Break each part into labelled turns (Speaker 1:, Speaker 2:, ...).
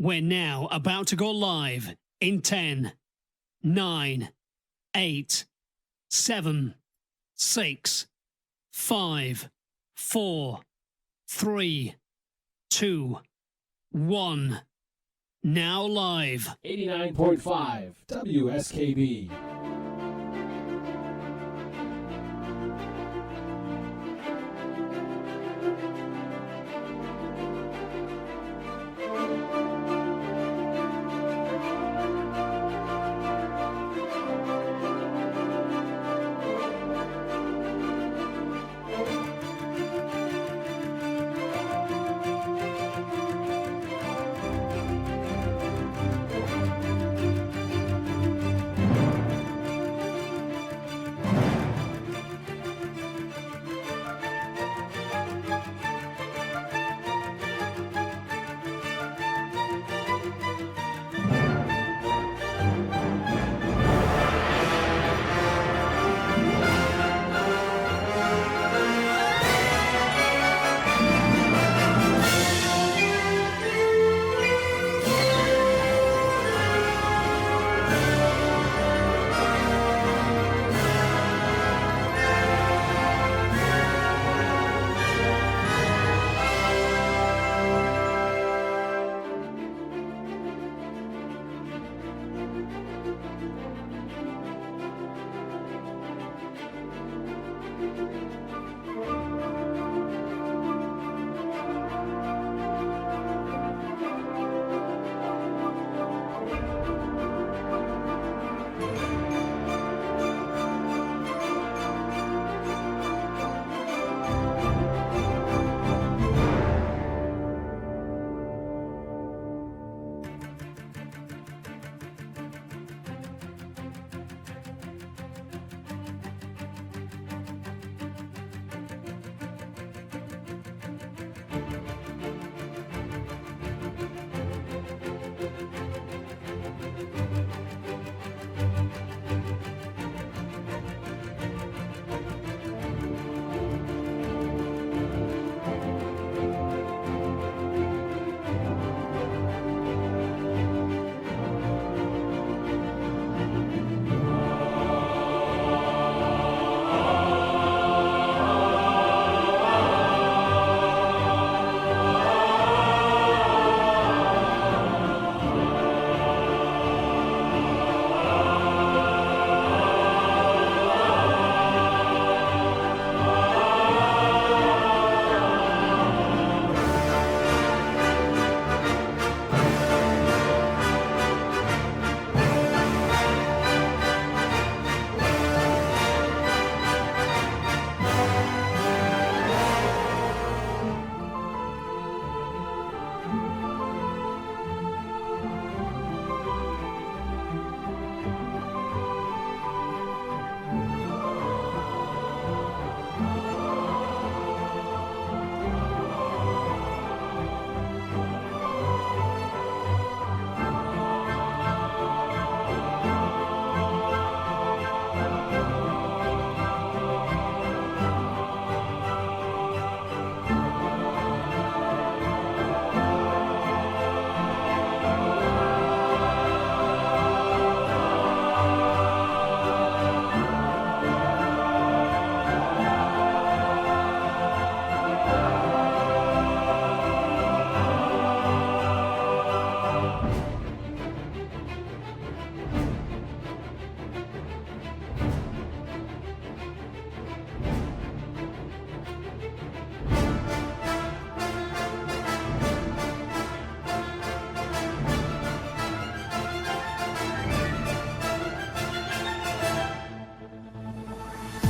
Speaker 1: We're now about to go live in 10, 9, 8, 7, 6, 5, 4, 3, 2, 1. Now live.
Speaker 2: 89.5 WSKB.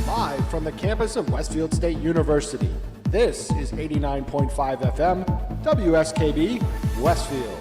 Speaker 3: Live from the campus of Westfield State University, this is 89.5 FM, WSKB, Westfield.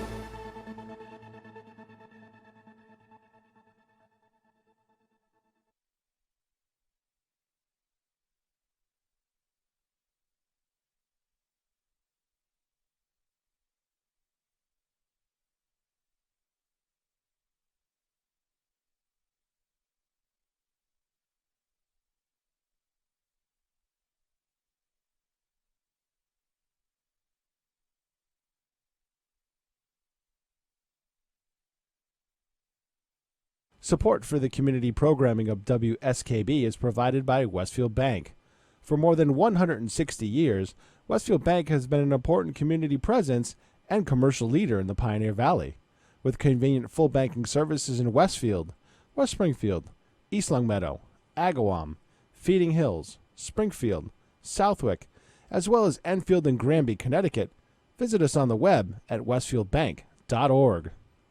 Speaker 3: Support for the community programming of WSKB is provided by Westfield Bank. For more than 160 years, Westfield Bank has been an important community presence and commercial leader in the Pioneer Valley. With convenient full banking services in Westfield, West Springfield, East Longmeadow, Agawam, Feeding Hills, Springfield, Southwick, as well as Enfield and Granby, Connecticut, visit us on the web at westfieldbank.org.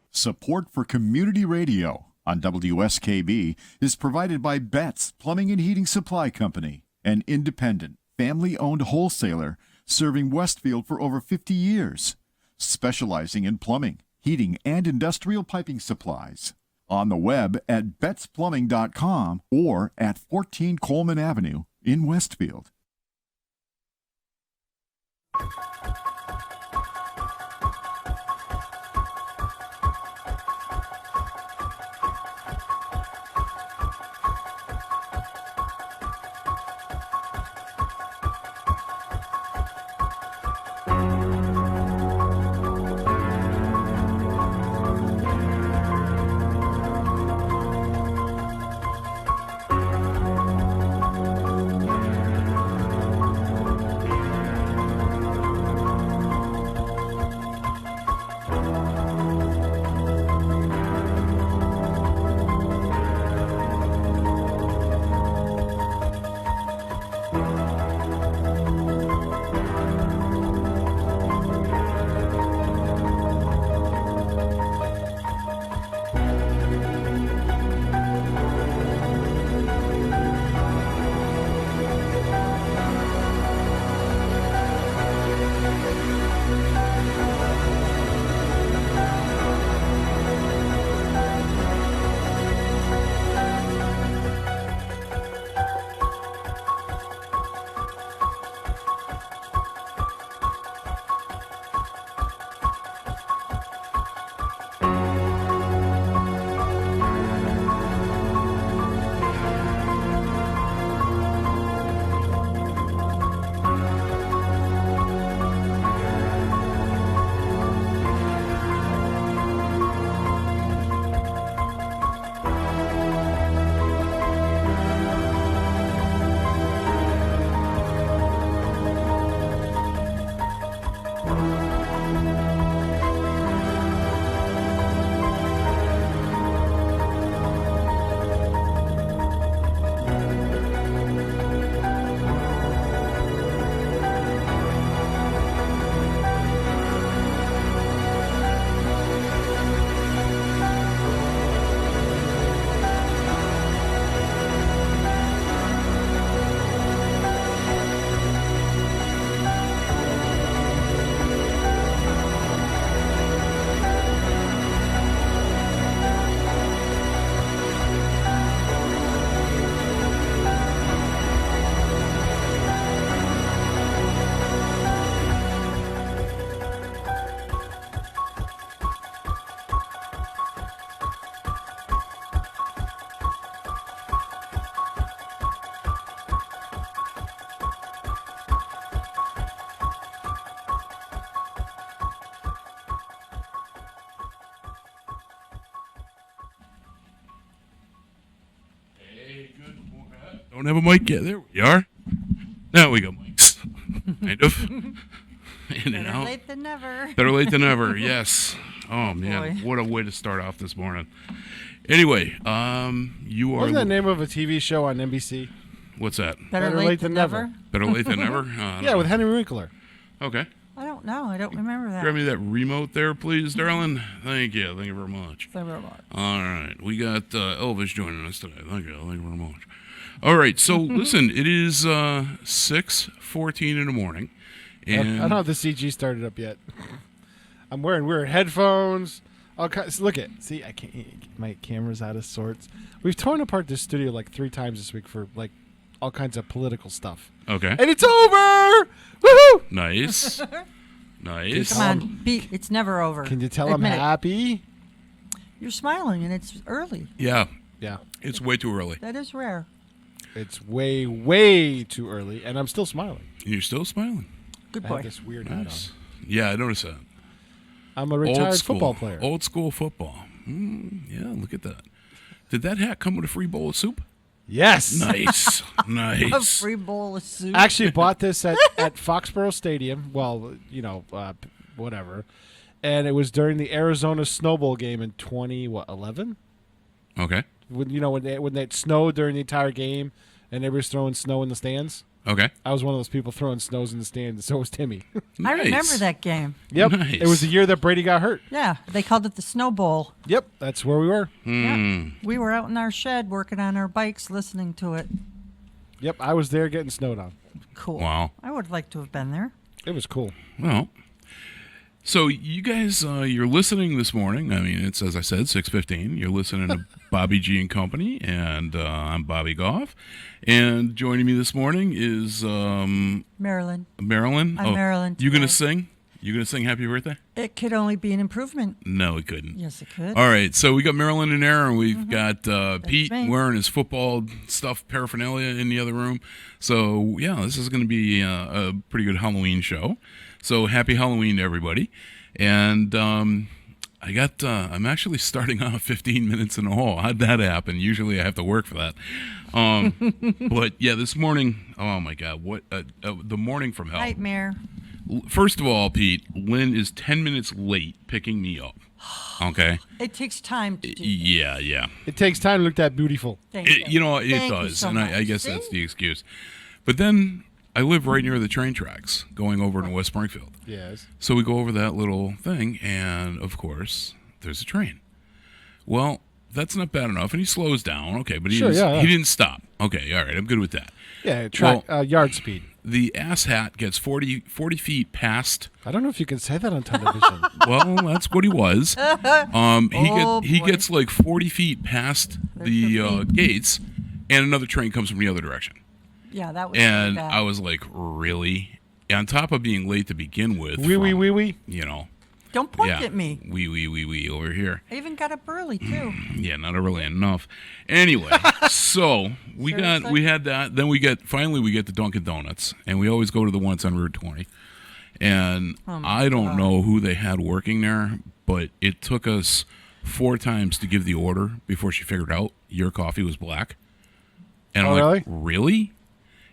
Speaker 4: Support for community radio on WSKB is provided by Betts Plumbing and Heating Supply Company, an independent, family-owned wholesaler serving Westfield for over 50 years, specializing in plumbing, heating, and industrial piping supplies. On the web at bettsplumbing.com or at 14 Coleman Avenue in Westfield.
Speaker 5: Don't have a mic yet. There we are. Now we got mics. Kind of. In and out.
Speaker 6: Better late than never.
Speaker 5: Better late than ever, yes. Oh, man.
Speaker 6: boy.
Speaker 5: What a way to start off this morning. Anyway, you are...
Speaker 3: Wasn't that the name of a TV show on NBC?
Speaker 5: What's that?
Speaker 6: Better late than never.
Speaker 5: Better late than never? I don't
Speaker 3: Yeah,
Speaker 5: know.
Speaker 3: with Henry Winkler.
Speaker 5: Okay.
Speaker 6: I don't know. I don't remember that.
Speaker 5: Grab me that remote there, please, darling. Thank you. Thank you very much.
Speaker 6: Thank you very much.
Speaker 5: All right. We got Elvis joining us today. Thank you. Thank you very much. All right. So, listen, it is 6:14 in the morning. And
Speaker 3: I don't have the CG started up yet. I'm wearing weird headphones. All kinds. Look at. See, I can't. My camera's out of sorts. We've torn apart this studio like 3 times this week for like all kinds of political stuff.
Speaker 5: Okay.
Speaker 3: And it's over! Woohoo!
Speaker 5: Nice. Nice.
Speaker 6: Come on. It's never over.
Speaker 3: Can you tell I'm
Speaker 6: Admit it.
Speaker 3: happy?
Speaker 6: You're smiling, and it's early.
Speaker 5: Yeah.
Speaker 3: Yeah.
Speaker 5: It's way too early.
Speaker 6: That is rare.
Speaker 3: It's way, way too early, and I'm still smiling.
Speaker 5: You're still smiling.
Speaker 6: Good
Speaker 3: I
Speaker 6: boy.
Speaker 3: have this weird hat
Speaker 5: Nice.
Speaker 3: on.
Speaker 5: Yeah, I noticed that.
Speaker 3: I'm a retired football player.
Speaker 5: Old school football. Yeah, look at that. Did that hat come with a free bowl of soup?
Speaker 3: Yes.
Speaker 5: Nice.
Speaker 6: A
Speaker 5: Nice.
Speaker 6: free bowl of soup.
Speaker 3: I actually bought this at Foxborough Stadium. Well, whatever. And it was during the Arizona Snowball game in 2011.
Speaker 5: Okay.
Speaker 3: When it snowed during the entire game, and everybody was throwing snow in the stands.
Speaker 5: Okay.
Speaker 3: I was one of those people throwing snows in the stands. So was Timmy.
Speaker 6: I remember
Speaker 5: Nice.
Speaker 6: that game.
Speaker 3: Yep.
Speaker 5: Nice.
Speaker 3: It was the year that Brady got hurt.
Speaker 6: Yeah, they called it the Snow Bowl.
Speaker 3: Yep. That's where we were.
Speaker 6: Yeah. We were out in our shed working on our bikes, listening to it.
Speaker 3: Yep. I was there getting snowed on.
Speaker 6: Cool.
Speaker 5: Wow.
Speaker 6: I would like to have been there.
Speaker 3: It was cool.
Speaker 5: Well, so you guys, you're listening this morning. I mean, it's, as I said, 6:15. You're listening to Bobby G and Company, and I'm Bobby Goff. And joining me this morning is
Speaker 6: Marilyn.
Speaker 5: Marilyn.
Speaker 6: I'm Marilyn
Speaker 5: You going to
Speaker 6: today.
Speaker 5: sing? You going to sing Happy Birthday?
Speaker 6: It could only be an improvement.
Speaker 5: No, it couldn't.
Speaker 6: Yes, it could.
Speaker 5: All right, so we got Marilyn in there, and we've got Pete
Speaker 6: me.
Speaker 5: wearing his football stuff paraphernalia in the other room. So, yeah, this is going to be a pretty good Halloween show. So, happy Halloween to everybody. And I'm actually starting off 15 minutes in the hole. How'd that happen? Usually I have to work for that. But, yeah, this morning, oh, my God, what the morning from hell.
Speaker 6: Nightmare.
Speaker 5: First of all, Pete, Lynn is 10 minutes late picking me up. Okay?
Speaker 6: It takes time to do.
Speaker 5: Yeah.
Speaker 3: It takes time to look that beautiful.
Speaker 6: Thank you.
Speaker 5: It
Speaker 6: Thank you
Speaker 5: does,
Speaker 6: so
Speaker 5: and I
Speaker 6: much.
Speaker 5: guess
Speaker 6: See?
Speaker 5: that's the excuse. But then I live right near the train tracks going over to West Springfield.
Speaker 3: Yes.
Speaker 5: So we go over that little thing, and, of course, there's a train. Well, that's not bad enough, and he slows down. Okay, but he didn't stop. Okay, all right, I'm good with that.
Speaker 3: Yeah, yard speed.
Speaker 5: The asshat gets 40 feet past.
Speaker 3: I don't know if you can say that on television.
Speaker 5: Well, that's what he was. He
Speaker 6: boy.
Speaker 5: gets like 40 feet past the gates, and another train comes from the other direction.
Speaker 6: Yeah, that was
Speaker 5: And
Speaker 6: bad.
Speaker 5: I was like, really? On top of being late to begin with.
Speaker 3: Wee.
Speaker 5: You know.
Speaker 6: Don't point
Speaker 5: Yeah.
Speaker 6: at me.
Speaker 5: Wee over here.
Speaker 6: I even got up early, too.
Speaker 5: Yeah, not early enough. Anyway, so we had that. Then we get the Dunkin' Donuts, and we always go to the ones on Route 20. And I don't know who they had working there, but it took us 4 times to give the order before she figured out your coffee was black. And I'm like, really?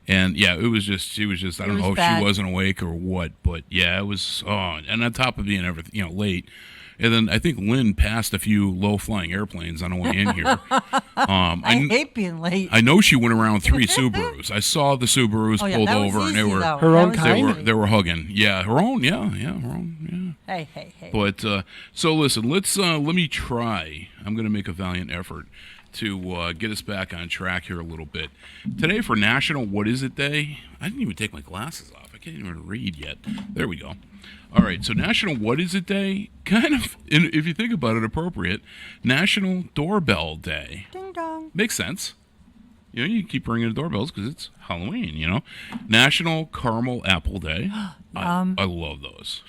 Speaker 5: And yeah, she was just, I don't know if
Speaker 6: bad.
Speaker 5: she wasn't awake or what, but yeah, it was, and on top of being everything, late. And then I think Lynn passed a few low-flying airplanes on the way in here.
Speaker 6: I hate being late.
Speaker 5: I know she went around 3 Subarus. I saw the Subarus
Speaker 6: Oh, yeah,
Speaker 5: pulled
Speaker 6: that was
Speaker 5: over, and they
Speaker 6: easy,
Speaker 5: were
Speaker 6: though.
Speaker 3: her
Speaker 6: That
Speaker 3: own
Speaker 6: was
Speaker 3: kind?
Speaker 6: easy.
Speaker 5: they were hugging. Yeah, her own. Yeah, her own. Yeah.
Speaker 6: Hey.
Speaker 5: But so listen, let me try. I'm going to make a valiant effort to get us back on track here a little bit. Today for National What Is It Day. I didn't even take my glasses off. I can't even read yet. There we go. All right, so National What Is It Day, kind of, if you think about it, appropriate. National Doorbell Day.
Speaker 6: Ding dong.
Speaker 5: Makes sense. You keep ringing the doorbells because it's Halloween, National Caramel Apple Day. I love those.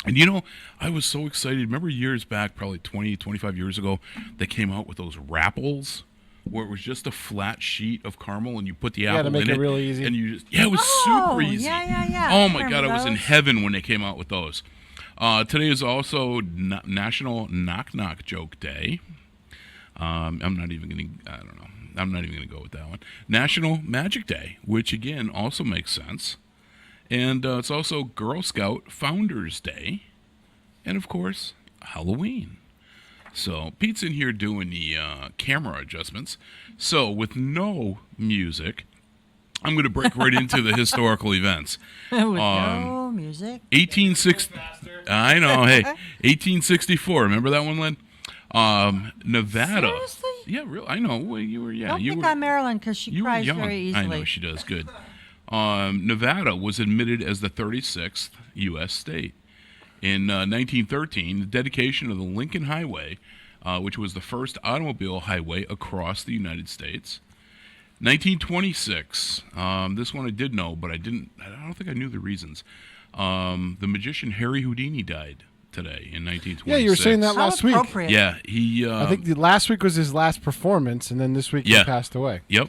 Speaker 5: And I was so excited. Remember years back, probably 20, 25 years ago, they came out with those Rapples where it was just a flat sheet of caramel and you put the apple
Speaker 3: to make
Speaker 5: in
Speaker 3: it
Speaker 5: it.
Speaker 3: really easy.
Speaker 5: And you just, it was super easy.
Speaker 6: Yeah.
Speaker 5: Oh my
Speaker 6: I
Speaker 5: God, I was in
Speaker 6: remember
Speaker 5: heaven when they came out with those. Today is also National Knock Knock Joke Day. I'm not even going to go with that one. National Magic Day, which again also makes sense. And it's also Girl Scout Founders Day. And, of course, Halloween. So Pete's in here doing the camera adjustments. So with no music, I'm going to break right into the historical events.
Speaker 6: With no music.
Speaker 5: 1860. I know. Hey, 1864. Remember that one, Lynn? Nevada.
Speaker 6: Seriously?
Speaker 5: Yeah, real. I know. Well, you were. Yeah,
Speaker 6: Don't
Speaker 5: you
Speaker 6: pick
Speaker 5: were.
Speaker 6: on Marilyn because she
Speaker 5: You were
Speaker 6: cries
Speaker 5: young.
Speaker 6: very easily.
Speaker 5: I know she does. Good. Nevada was admitted as the 36th U.S. state. In 1913, the dedication of the Lincoln Highway, which was the first automobile highway across the United States. 1926, this one I did know, but I don't think I knew the reasons. The magician Harry Houdini died today in 1926.
Speaker 3: Yeah, you were saying that
Speaker 6: How
Speaker 3: last week.
Speaker 6: appropriate.
Speaker 5: Yeah, he...
Speaker 3: I think the last week was his last performance, and then this week he passed away.
Speaker 5: Yep.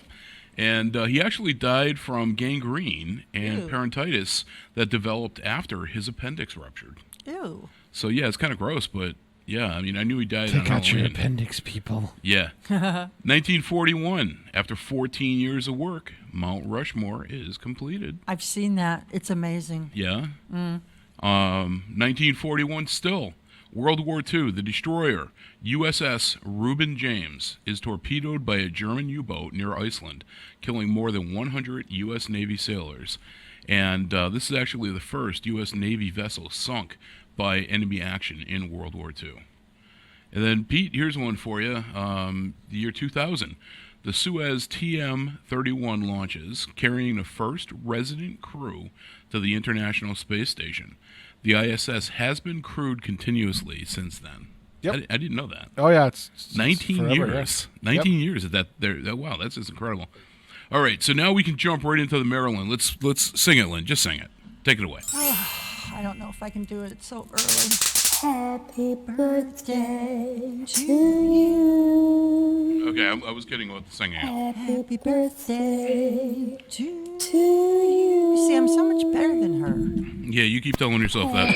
Speaker 5: And he actually died from gangrene and
Speaker 6: Ew.
Speaker 5: peritonitis that developed after his appendix ruptured.
Speaker 6: Ew.
Speaker 5: So, yeah, it's kind of gross, but Yeah, I mean, I knew he died on
Speaker 3: Take out your
Speaker 5: Halloween.
Speaker 3: appendix, people.
Speaker 5: Yeah. 1941. After 14 years of work, Mount Rushmore is completed.
Speaker 6: I've seen that. It's amazing.
Speaker 5: Yeah. 1941 still. World War II, the destroyer USS Reuben James is torpedoed by a German U-boat near Iceland, killing more than 100 U.S. Navy sailors. And this is actually the first U.S. Navy vessel sunk by enemy action in World War II. And then, Pete, here's one for you. The year 2000, the Suez TM-31 launches, carrying the first resident crew to the International Space Station. The ISS has been crewed continuously since then.
Speaker 3: Yep.
Speaker 5: I didn't know that.
Speaker 3: Oh, yeah. It's
Speaker 5: 19
Speaker 3: forever,
Speaker 5: years.
Speaker 3: yeah.
Speaker 5: 19 years of that. Wow, that's just incredible. All right, so now we can jump right into the Maryland. Let's sing it, Lynn. Just sing it. Take it away.
Speaker 6: I don't know if I can do it. It's so early.
Speaker 7: Happy birthday to you.
Speaker 5: Okay, I was kidding about the singing.
Speaker 7: Happy birthday
Speaker 6: To
Speaker 7: you.
Speaker 6: See, I'm so much better than her.
Speaker 5: Yeah, you keep telling yourself that.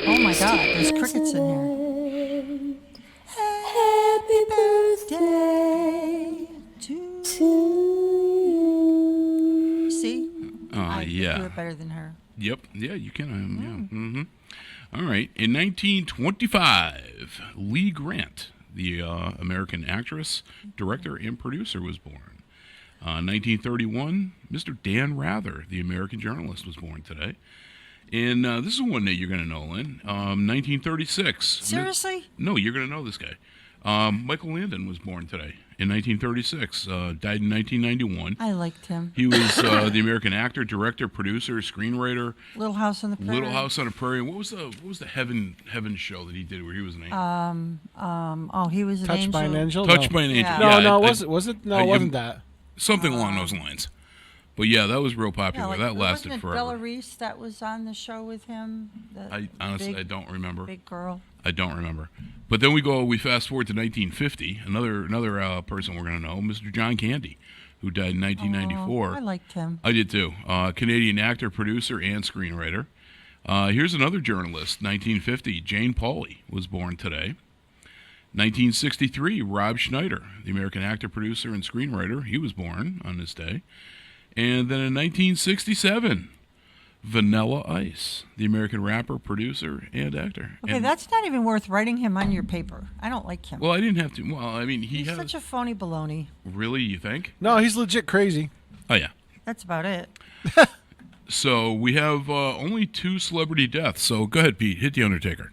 Speaker 6: Oh my God, there's crickets in here.
Speaker 7: Happy birthday
Speaker 6: To
Speaker 7: to you.
Speaker 6: See, I
Speaker 5: Yeah.
Speaker 6: do it better than her.
Speaker 5: Yep. Yeah, you can. Yeah. Mm-hmm. All right. In 1925, Lee Grant, the American actress, director, and producer, was born. 1931, Mr. Dan Rather, the American journalist, was born today. And this is one that you're going to know, Lynn. 1936.
Speaker 6: Seriously?
Speaker 5: No, you're going to know this guy. Michael Landon was born today in 1936. Died in 1991.
Speaker 6: I liked him.
Speaker 5: He was the American actor, director, producer, screenwriter.
Speaker 6: Little House on the Prairie.
Speaker 5: Little House on the Prairie. What was the Heaven show that he did where he was an angel?
Speaker 6: Oh, he was an
Speaker 3: Touched
Speaker 6: angel.
Speaker 3: by an angel?
Speaker 5: Touched
Speaker 3: No.
Speaker 5: by an Angel.
Speaker 6: Yeah.
Speaker 3: No,
Speaker 5: Yeah,
Speaker 3: was it? No,
Speaker 5: I-
Speaker 3: it wasn't that.
Speaker 5: something along those lines. But yeah, that was real
Speaker 6: Yeah,
Speaker 5: popular.
Speaker 6: like,
Speaker 5: that lasted
Speaker 6: wasn't it
Speaker 5: forever.
Speaker 6: Bella Reese that was on the show with him? The
Speaker 5: I honestly,
Speaker 6: big,
Speaker 5: I don't remember.
Speaker 6: Big girl.
Speaker 5: I don't remember. But then we fast forward to 1950. Another person we're going to know, Mr. John Candy, who died in 1994.
Speaker 6: Oh, I liked him.
Speaker 5: I did too. Canadian actor, producer, and screenwriter. Here's another journalist. 1950, Jane Pauley was born today. 1963, Rob Schneider, the American actor, producer, and screenwriter. He was born on this day. And then in 1967, Vanilla Ice, the American rapper, producer, and actor.
Speaker 6: Okay,
Speaker 5: And-
Speaker 6: that's not even worth writing him on your paper. I don't like him.
Speaker 5: Well, I didn't have to. Well, I mean,
Speaker 6: He's
Speaker 5: has.
Speaker 6: such a phony baloney.
Speaker 5: Really, you think?
Speaker 3: No, he's legit crazy.
Speaker 5: Oh, yeah.
Speaker 6: That's about it.
Speaker 5: So we have only 2 celebrity deaths. So go ahead, Pete. Hit the Undertaker.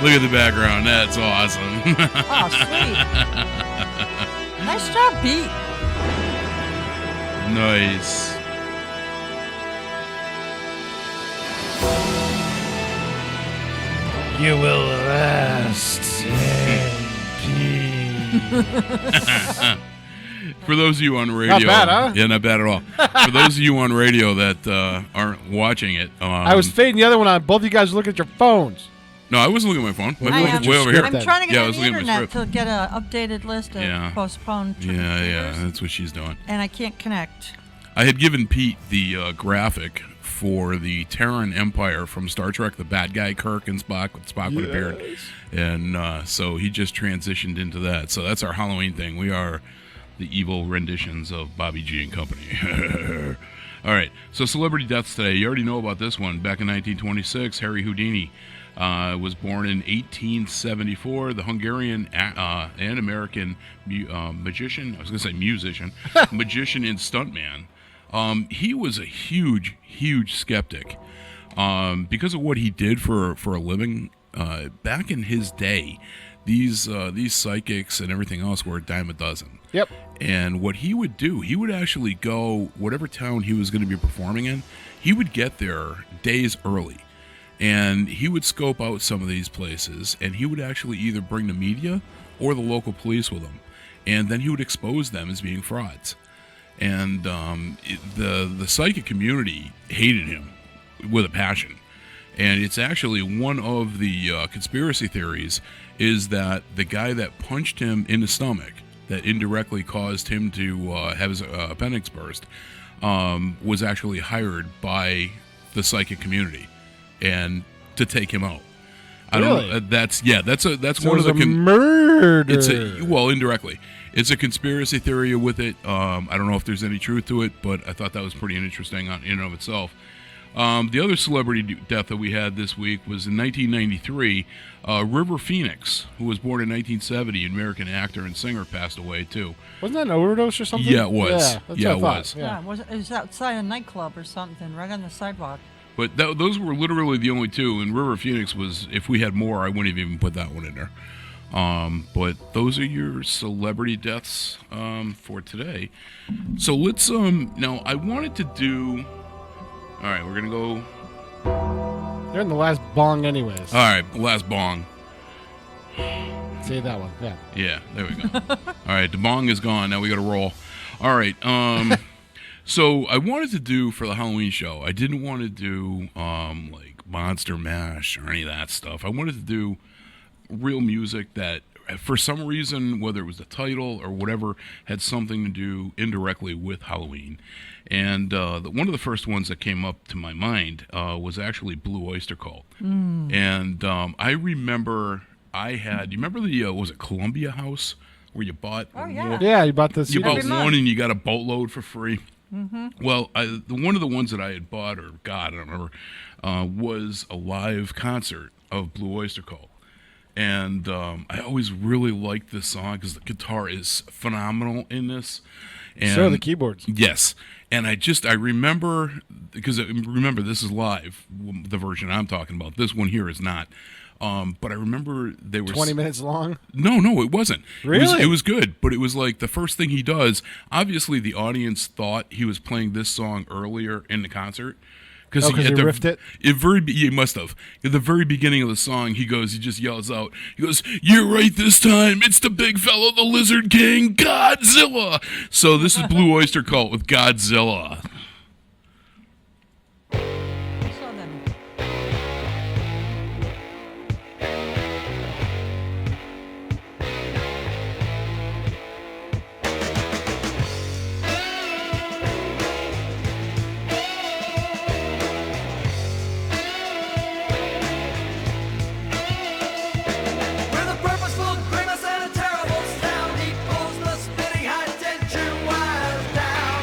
Speaker 5: Look at the background. That's awesome.
Speaker 6: Oh, sweet. Nice job, Pete.
Speaker 5: Nice.
Speaker 3: You will rest in peace.
Speaker 5: For those of you on radio,
Speaker 3: bad, huh?
Speaker 5: Yeah, not bad at all. For those of you on radio that aren't watching it,
Speaker 3: I was fading the other one on. Both of you guys were looking at your phones.
Speaker 5: No, I wasn't looking at my phone. My
Speaker 6: I
Speaker 5: phone
Speaker 6: am.
Speaker 5: was way over here.
Speaker 3: script
Speaker 6: I'm trying to
Speaker 5: Yeah, I
Speaker 6: get
Speaker 5: was
Speaker 6: on the
Speaker 5: looking at my
Speaker 6: internet
Speaker 5: script.
Speaker 6: to get an updated list of
Speaker 5: Yeah.
Speaker 6: postponed
Speaker 5: Yeah, that's what she's doing.
Speaker 6: and I can't connect.
Speaker 5: I had given Pete the graphic for the Terran Empire from Star Trek, the bad guy Kirk and Spock with a beard. And so he just transitioned into that. So that's our Halloween thing. We are the evil renditions of Bobby G and Company. All right, so celebrity deaths today. You already know about this one. Back in 1926, Harry Houdini was born in 1874. The Hungarian and American magician, I was going to say musician, magician and stuntman. He was a huge, huge skeptic because of what he did for a living. Back in his day, these psychics and everything else were a dime a dozen.
Speaker 3: Yep.
Speaker 5: And what he would do, he would actually go whatever town he was going to be performing in. He would get there days early, And he would scope out some of these places, and he would actually either bring the media or the local police with him. And then he would expose them as being frauds. And the psychic community hated him with a passion. And it's actually one of the conspiracy theories is that the guy that punched him in the stomach, that indirectly caused him to have his appendix burst, was actually hired by the psychic community and to take him out. I
Speaker 3: Really?
Speaker 5: don't. That's
Speaker 3: So
Speaker 5: one
Speaker 3: it
Speaker 5: of
Speaker 3: was
Speaker 5: the
Speaker 3: a murder.
Speaker 5: It's indirectly. It's a conspiracy theory with it. I don't know if there's any truth to it, but I thought that was pretty interesting in and of itself. The other celebrity death that we had this week was in 1993. River Phoenix, who was born in 1970, an American actor and singer, passed away too.
Speaker 3: Wasn't that an overdose or something?
Speaker 5: Yeah, it was.
Speaker 3: Yeah, that's
Speaker 5: Yeah,
Speaker 3: what I
Speaker 5: it
Speaker 3: thought.
Speaker 5: was.
Speaker 3: Yeah.
Speaker 6: It was outside a nightclub or something, right on the sidewalk.
Speaker 5: But those were literally the only two. And River Phoenix was, if we had more, I wouldn't have even put that one in there. But those are your celebrity deaths for today. So let's now I wanted to do. All right, we're gonna go.
Speaker 3: You're in the last bong, anyways.
Speaker 5: All right, last bong.
Speaker 3: Say that one. Yeah.
Speaker 5: Yeah, there we go. All right, the bong is gone. Now we got to roll. All right. So I wanted to do for the Halloween show. I didn't want to do like Monster Mash or any of that stuff. I wanted to do real music that, for some reason, whether it was the title or whatever, had something to do indirectly with Halloween. And one of the first ones that came up to my mind was actually Blue Oyster Cult. And I remember you remember the, was it Columbia House, where you bought
Speaker 6: yeah.
Speaker 3: Yeah, you bought this.
Speaker 5: you bought
Speaker 6: Every
Speaker 5: one
Speaker 6: month.
Speaker 5: and you got a boatload for free. Well, one of the ones that I had bought, or got, I don't remember, was a live concert of Blue Oyster Cult. And I always really liked this song because the guitar is phenomenal in this. And
Speaker 3: So are the keyboards.
Speaker 5: Yes. And I remember, because remember, this is live, the version I'm talking about. This one here is not. But I remember they were
Speaker 3: 20 minutes long.
Speaker 5: No, it wasn't.
Speaker 3: Really?
Speaker 5: It was good, but it was like the first thing he does. Obviously, the audience thought he was playing this song earlier in the concert.
Speaker 3: Oh, 'cause he riffed it?
Speaker 5: He must have. At the very beginning of the song, he just yells out, he goes, "You're right this time. It's the big fellow, the Lizard King, Godzilla." So this is Blue Oyster Cult with Godzilla.
Speaker 6: I saw them.
Speaker 8: With a purposeful grimace and a terrible sound, he pulls the spinning high-tension wires down.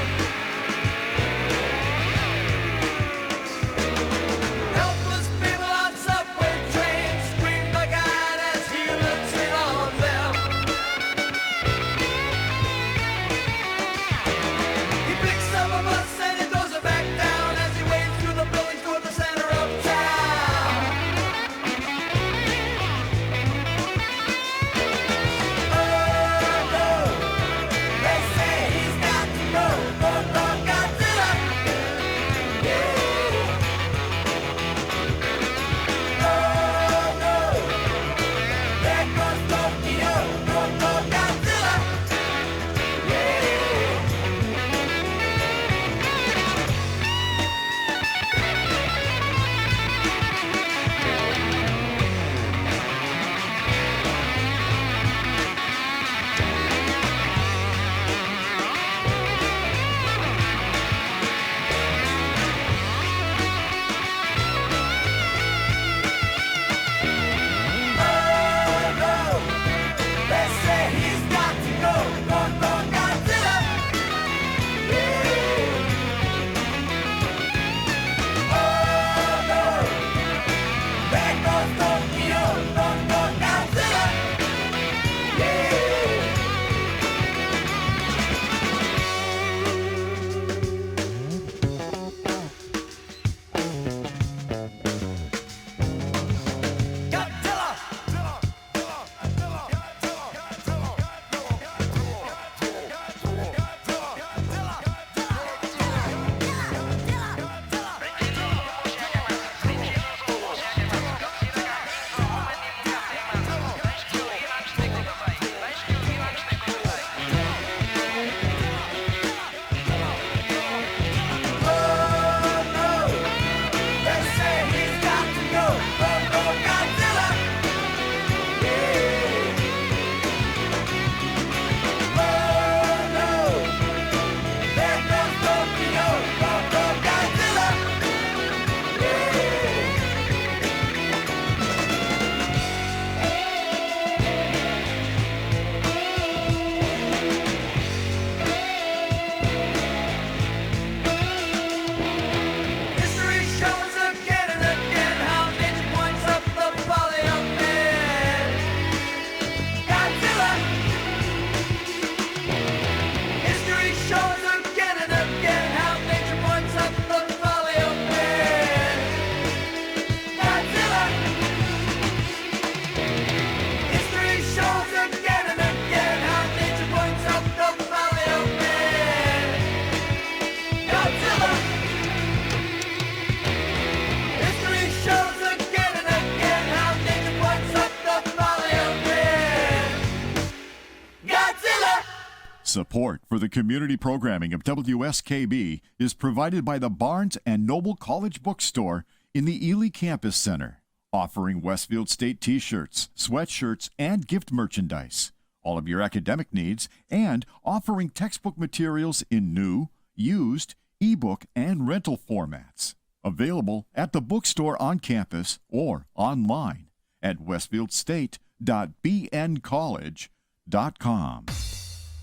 Speaker 4: Support for the community programming of WSKB is provided by the Barnes & Noble College Bookstore in the Ely Campus Center, offering Westfield State t-shirts, sweatshirts, and gift merchandise, all of your academic needs, and offering textbook materials in new, used, ebook, and rental formats. Available at the bookstore on campus or online at westfieldstate.bncollege.com.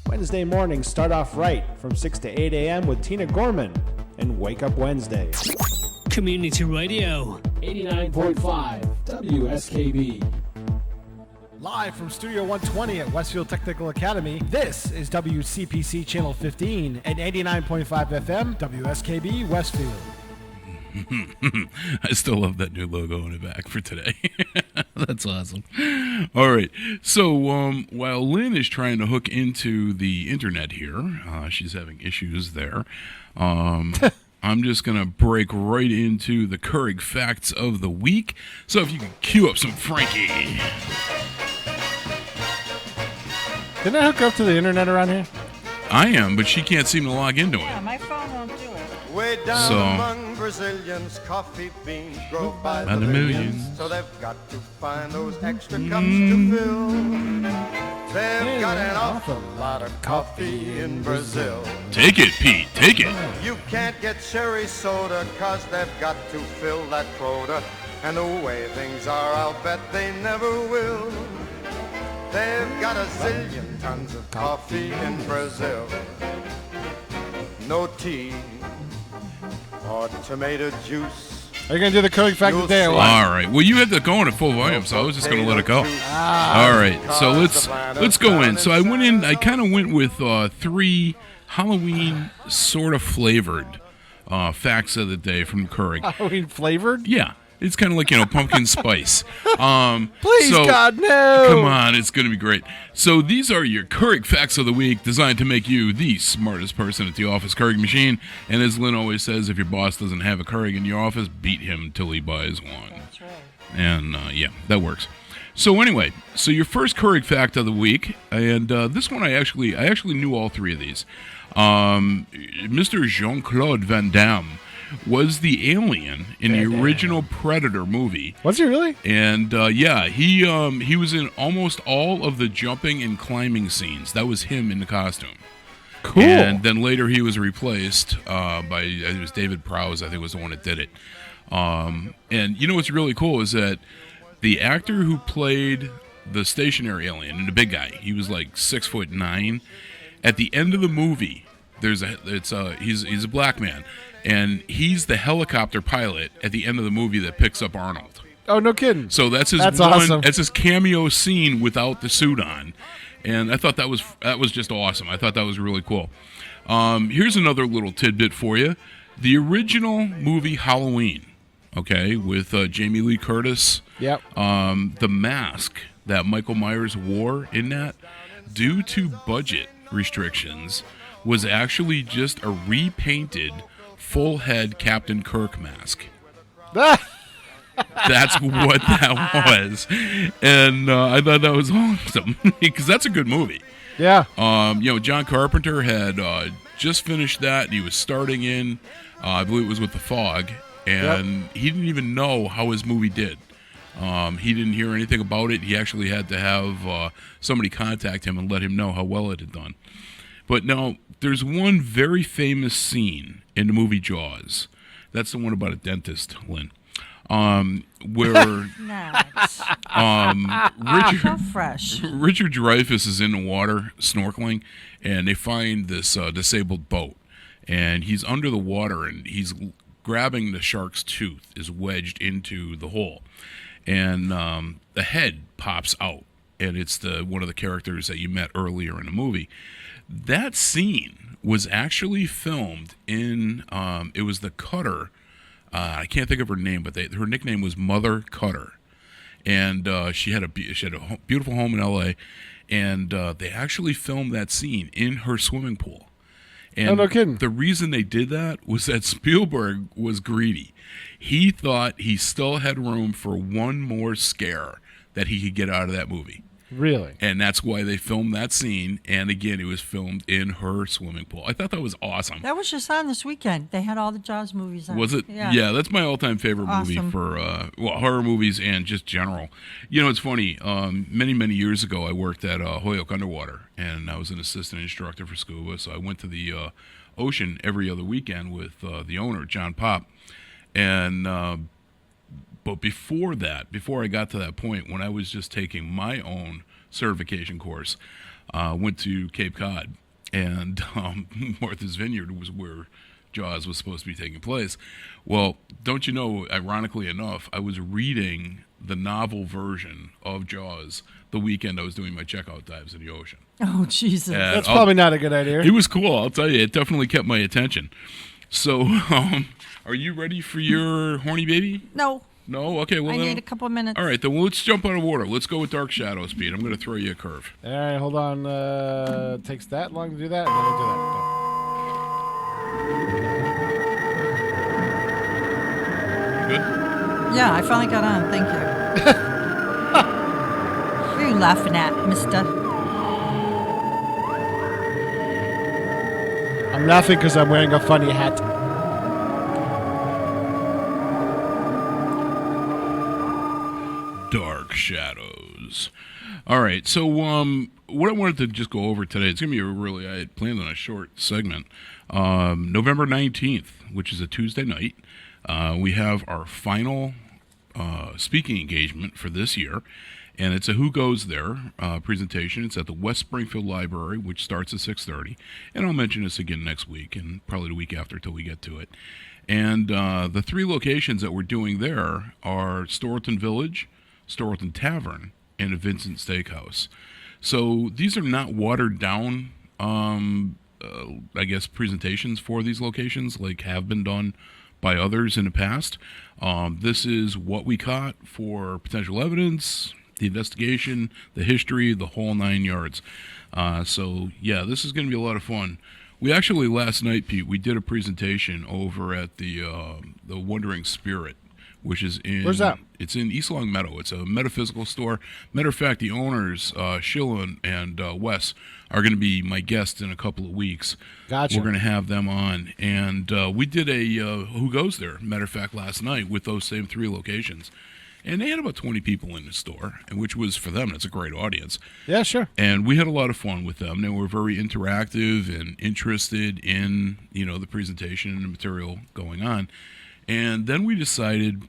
Speaker 3: Wednesday mornings start off right from 6 to 8 a.m. with Tina Gorman and Wake Up Wednesday.
Speaker 1: Community Radio.
Speaker 2: 89.5 WSKB.
Speaker 3: Live from Studio 120 at Westfield Technical Academy, this is WCPC Channel 15 and 89.5 FM WSKB Westfield.
Speaker 5: I still love that new logo in the back for today. That's awesome. All right. So while Lynn is trying to hook into the internet here, she's having issues there. I'm just going to break right into the Keurig Facts of the Week. So if you can cue up some Frankie.
Speaker 3: Didn't I hook up to the internet around here?
Speaker 5: I am, but she can't seem to log into
Speaker 6: Yeah,
Speaker 5: it.
Speaker 6: my phone won't do it.
Speaker 8: Way down
Speaker 5: So-
Speaker 8: among Brazilians, coffee beans grow by
Speaker 5: By
Speaker 8: the
Speaker 5: the
Speaker 8: millions.
Speaker 5: millions.
Speaker 8: So they've got to find those extra cups to fill. They've got an awful lot of coffee in Brazil.
Speaker 5: Take it, Pete. Take it.
Speaker 8: You can't get cherry soda, cause they've got to fill that quota. And the way things are, I'll bet they never will. They've got a zillion tons of coffee in Brazil. No tea or tomato juice.
Speaker 3: Are you going to do the Keurig Fact
Speaker 8: You'll
Speaker 3: today or
Speaker 8: see.
Speaker 3: what?
Speaker 5: All right. Well, you had that going at full volume, so I was just going to let it go. All right. So let's go in. So I went in. I kind of went with 3 Halloween sort of flavored facts of the day from Keurig.
Speaker 3: Halloween flavored?
Speaker 5: Yeah. It's kind of like, pumpkin spice.
Speaker 3: Please,
Speaker 5: so-
Speaker 3: God, no!
Speaker 5: Come on, it's going to be great. So these are your Keurig Facts of the Week, designed to make you the smartest person at the office Keurig machine. And as Lynn always says, if your boss doesn't have a Keurig in your office, beat him till he buys one.
Speaker 6: That's right.
Speaker 5: And yeah, that works. So anyway, so your first Keurig Fact of the Week, and this one I actually knew all 3 of these. Mr. Jean-Claude Van Damme was the alien in the original Predator movie.
Speaker 3: Was he really?
Speaker 5: And yeah, he was in almost all of the jumping and climbing scenes. That was him in the costume.
Speaker 3: Cool.
Speaker 5: And then later he was replaced by, it was David Prowse, I think was the one that did it. And what's really cool is that the actor who played the stationary alien and the big guy, he was like 6'9". At the end of the movie, he's a black man. And he's the helicopter pilot at the end of the movie that picks up Arnold.
Speaker 3: Oh, no kidding.
Speaker 5: So that's his
Speaker 3: awesome.
Speaker 5: That's his cameo scene without the suit on, and I thought that was just awesome. I thought that was really cool. Here's another little tidbit for you: the original movie Halloween, okay, with Jamie Lee Curtis.
Speaker 3: Yep.
Speaker 5: The mask that Michael Myers wore in that, due to budget restrictions, was actually just a repainted full head Captain Kirk mask. That's what that was. And I thought that was awesome because that's a good movie.
Speaker 3: Yeah.
Speaker 5: John Carpenter had just finished that, and he was starting in, I believe it was with The Fog, and he didn't even know how his movie did. He didn't hear anything about it. He actually had to have somebody contact him and let him know how well it had done. But now, there's one very famous scene in the movie Jaws. That's the one about a dentist, Lynn. Where
Speaker 6: Nice. So fresh.
Speaker 5: Richard Dreyfuss is in the water snorkeling, and they find this disabled boat. And he's under the water, and he's grabbing the shark's tooth, is wedged into the hole. And the head pops out, and it's one of the characters that you met earlier in the movie. That scene was actually filmed in, it was the Cutter. I can't think of her name, but her nickname was Mother Cutter. And she had a beautiful home in L.A., and they actually filmed that scene in her swimming pool. And
Speaker 3: no kidding.
Speaker 5: The reason they did that was that Spielberg was greedy. He thought he still had room for one more scare that he could get out of that movie.
Speaker 3: Really?
Speaker 5: And that's why they filmed that scene. And again, it was filmed in her swimming pool. I thought that was awesome.
Speaker 6: That was just on this weekend. They had all the Jaws movies on.
Speaker 5: Was it?
Speaker 6: Yeah.
Speaker 5: That's my all-time favorite movie
Speaker 6: Awesome.
Speaker 5: for horror movies and just general. You know, it's funny. Many years ago, I worked at Holyoke Underwater, and I was an assistant instructor for scuba. So I went to the ocean every other weekend with the owner, John Pop. And but before I got to that point, when I was just taking my own certification course, went to Cape Cod, and Martha's Vineyard was where Jaws was supposed to be taking place. Well, don't you know, ironically enough, I was reading the novel version of Jaws the weekend I was doing my checkout dives in the ocean.
Speaker 6: Oh, Jesus.
Speaker 5: And
Speaker 3: That's probably not a good idea.
Speaker 5: It was cool, I'll tell you. It definitely kept my attention. So, are you ready for your horny baby?
Speaker 6: No,
Speaker 5: No? Okay, well
Speaker 6: I
Speaker 5: then.
Speaker 6: need a couple of minutes.
Speaker 5: All right, then let's jump out of water. Let's go with Dark Shadows, Pete. I'm going to throw you a curve.
Speaker 3: All right, hold on. It takes that long to do that, and then I'll do that.
Speaker 5: Good?
Speaker 6: Yeah, I finally got on. Thank you. What are you laughing at, mister?
Speaker 3: I'm laughing because I'm wearing a funny hat.
Speaker 5: Dark Shadows. All right, so what I wanted to just go over today, it's going to be I had planned on a short segment. November 19th, which is a Tuesday night, we have our final speaking engagement for this year, and it's a Who Goes There presentation. It's at the West Springfield Library, which starts at 6:30, and I'll mention this again next week and probably the week after till we get to it. And the three locations that we're doing there are Storlton Village, Storlton Tavern, and a Vincent Steakhouse. So these are not watered down, I guess, presentations for these locations like have been done by others in the past. This is what we caught for potential evidence, the investigation, the history, the whole 9 yards. So, yeah, this is going to be a lot of fun. We actually, last night, Pete, we did a presentation over at the Wandering Spirit, which is in...
Speaker 3: Where's that?
Speaker 5: It's in East Long Meadow. It's a metaphysical store. Matter of fact, the owners, Sheila and Wes, are going to be my guests in a couple of weeks.
Speaker 3: Gotcha.
Speaker 5: We're going to have them on. And we did a Who Goes There, matter of fact, last night with those same three locations. And they had about 20 people in the store, and which was, for them, that's a great audience.
Speaker 3: Yeah, sure.
Speaker 5: And we had a lot of fun with them. They were very interactive and interested in, the presentation and the material going on. And then we decided,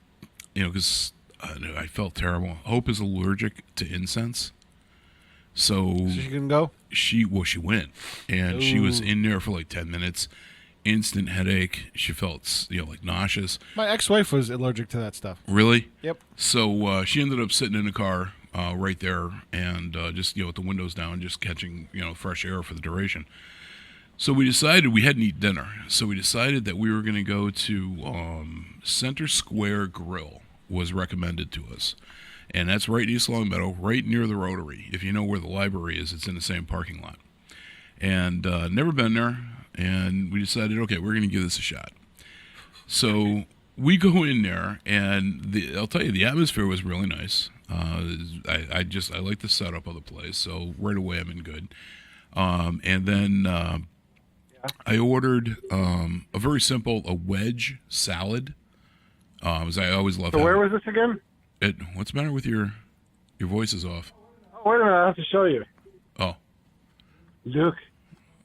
Speaker 5: because I felt terrible. Hope is allergic to incense. So
Speaker 3: she can go?
Speaker 5: She went. And she was in there for like 10 minutes. Instant headache. She felt, like nauseous.
Speaker 3: My ex-wife was allergic to that stuff.
Speaker 5: Really?
Speaker 3: Yep.
Speaker 5: So she ended up sitting in the car right there and just, with the windows down, just catching, fresh air for the duration. So we decided we hadn't eaten dinner. So we decided that we were going to go to Center Square Grill was recommended to us. And that's right in East Long Meadow, right near the Rotary. If you know where the library is, it's in the same parking lot. And never been there. And we decided, okay, we're going to give this a shot. So we go in there, and I'll tell you, the atmosphere was really nice. I like the setup of the place, so right away I'm in good. And then I ordered a very simple, a wedge salad. As I always love.
Speaker 9: So where was this again?
Speaker 5: What's the matter with your voice is off?
Speaker 9: Oh, wait a minute, I have to show you.
Speaker 5: Oh.
Speaker 9: Look,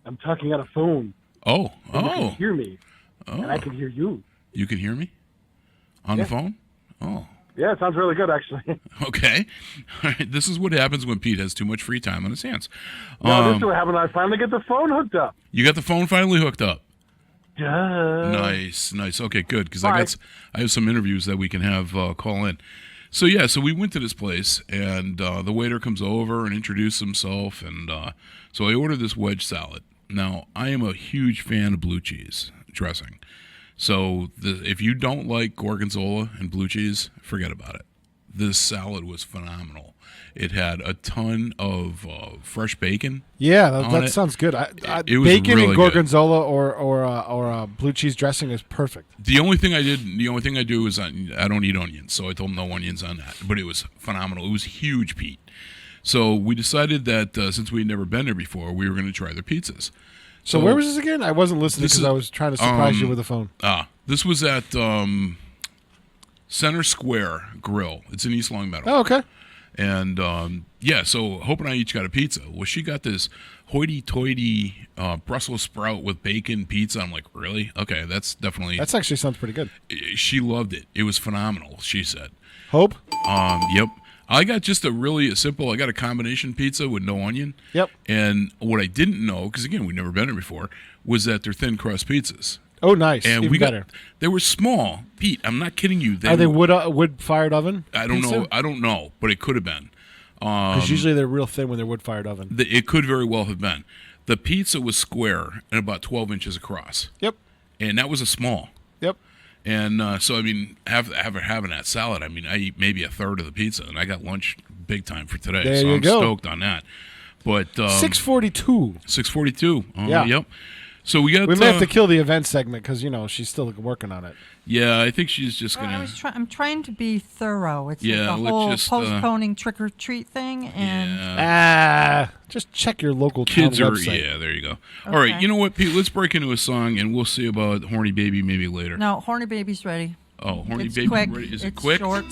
Speaker 9: I'm talking on a phone.
Speaker 5: Oh,
Speaker 9: You can hear me, and I can hear you.
Speaker 5: You can hear me on the phone? Oh.
Speaker 9: Yeah, it sounds really good, actually.
Speaker 5: Okay. All right. This is what happens when Pete has too much free time on his hands.
Speaker 9: No, this is what happened. I finally get the phone hooked up.
Speaker 5: You got the phone finally hooked up?
Speaker 9: Duh.
Speaker 5: Nice. Okay, good, because I have some interviews that we can have call in. So we went to this place, and the waiter comes over and introduced himself, and so I ordered this wedge salad. Now, I am a huge fan of blue cheese dressing. So if you don't like gorgonzola and blue cheese, forget about it. This salad was phenomenal. It had a ton of fresh bacon.
Speaker 3: Yeah, that sounds good.
Speaker 5: It was
Speaker 3: bacon
Speaker 5: really
Speaker 3: and gorgonzola or blue cheese dressing is perfect.
Speaker 5: The only thing I do is I don't eat onions, so I told him no onions on that. But it was phenomenal. It was huge, Pete. So we decided that since we had never been there before, we were going to try their pizzas.
Speaker 3: So where was this again? I wasn't listening
Speaker 5: This
Speaker 3: because
Speaker 5: is-
Speaker 3: I was trying to surprise you with the phone.
Speaker 5: This was at Center Square Grill. It's in East Long Meadow.
Speaker 3: Oh, okay.
Speaker 5: And so Hope and I each got a pizza. Well, she got this hoity-toity Brussels sprout with bacon pizza. I'm like, really? Okay, that's definitely.
Speaker 3: That actually sounds pretty good.
Speaker 5: She loved it. It was phenomenal, she said.
Speaker 3: Hope?
Speaker 5: Yep. I got just a really simple, I got a combination pizza with no onion.
Speaker 3: Yep.
Speaker 5: And what I didn't know, because again, we've never been there before, was that they're thin crust pizzas.
Speaker 3: Oh, nice.
Speaker 5: And
Speaker 3: Even better.
Speaker 5: They were small. Pete, I'm not kidding you.
Speaker 3: Are they wood-fired oven?
Speaker 5: I don't
Speaker 3: pizza?
Speaker 5: know. I don't know, but it could have been.
Speaker 3: Because usually they're real thin when they're wood-fired oven.
Speaker 5: It could very well have been. The pizza was square and about 12 inches across.
Speaker 3: Yep.
Speaker 5: And that was a small.
Speaker 3: Yep.
Speaker 5: And so, I mean, having that salad, I mean, I eat maybe a third of the pizza, and I got lunch big time for today.
Speaker 3: There
Speaker 5: so
Speaker 3: you
Speaker 5: I'm
Speaker 3: go.
Speaker 5: stoked on that. But
Speaker 3: 6:42.
Speaker 5: 6:42.
Speaker 3: Yeah.
Speaker 5: Yep. So we got.
Speaker 3: We may have to kill the event segment because she's still working on it.
Speaker 5: Yeah, I think she's just gonna.
Speaker 6: I'm trying to be thorough. It's
Speaker 5: Yeah,
Speaker 6: like the
Speaker 5: let's
Speaker 6: whole
Speaker 5: just,
Speaker 6: postponing trick or treat thing, and
Speaker 3: Just check your local
Speaker 5: Kids
Speaker 3: town
Speaker 5: are.
Speaker 3: website.
Speaker 5: Yeah, there you go. All right,
Speaker 6: Okay.
Speaker 5: you know what, Pete? Let's break into a song, and we'll see about Horny Baby maybe later.
Speaker 6: no, Horny Baby's ready.
Speaker 5: Oh, Horny
Speaker 6: It's
Speaker 5: Baby.
Speaker 6: quick.
Speaker 5: Ready? Is it
Speaker 6: It's
Speaker 5: quick?
Speaker 6: short.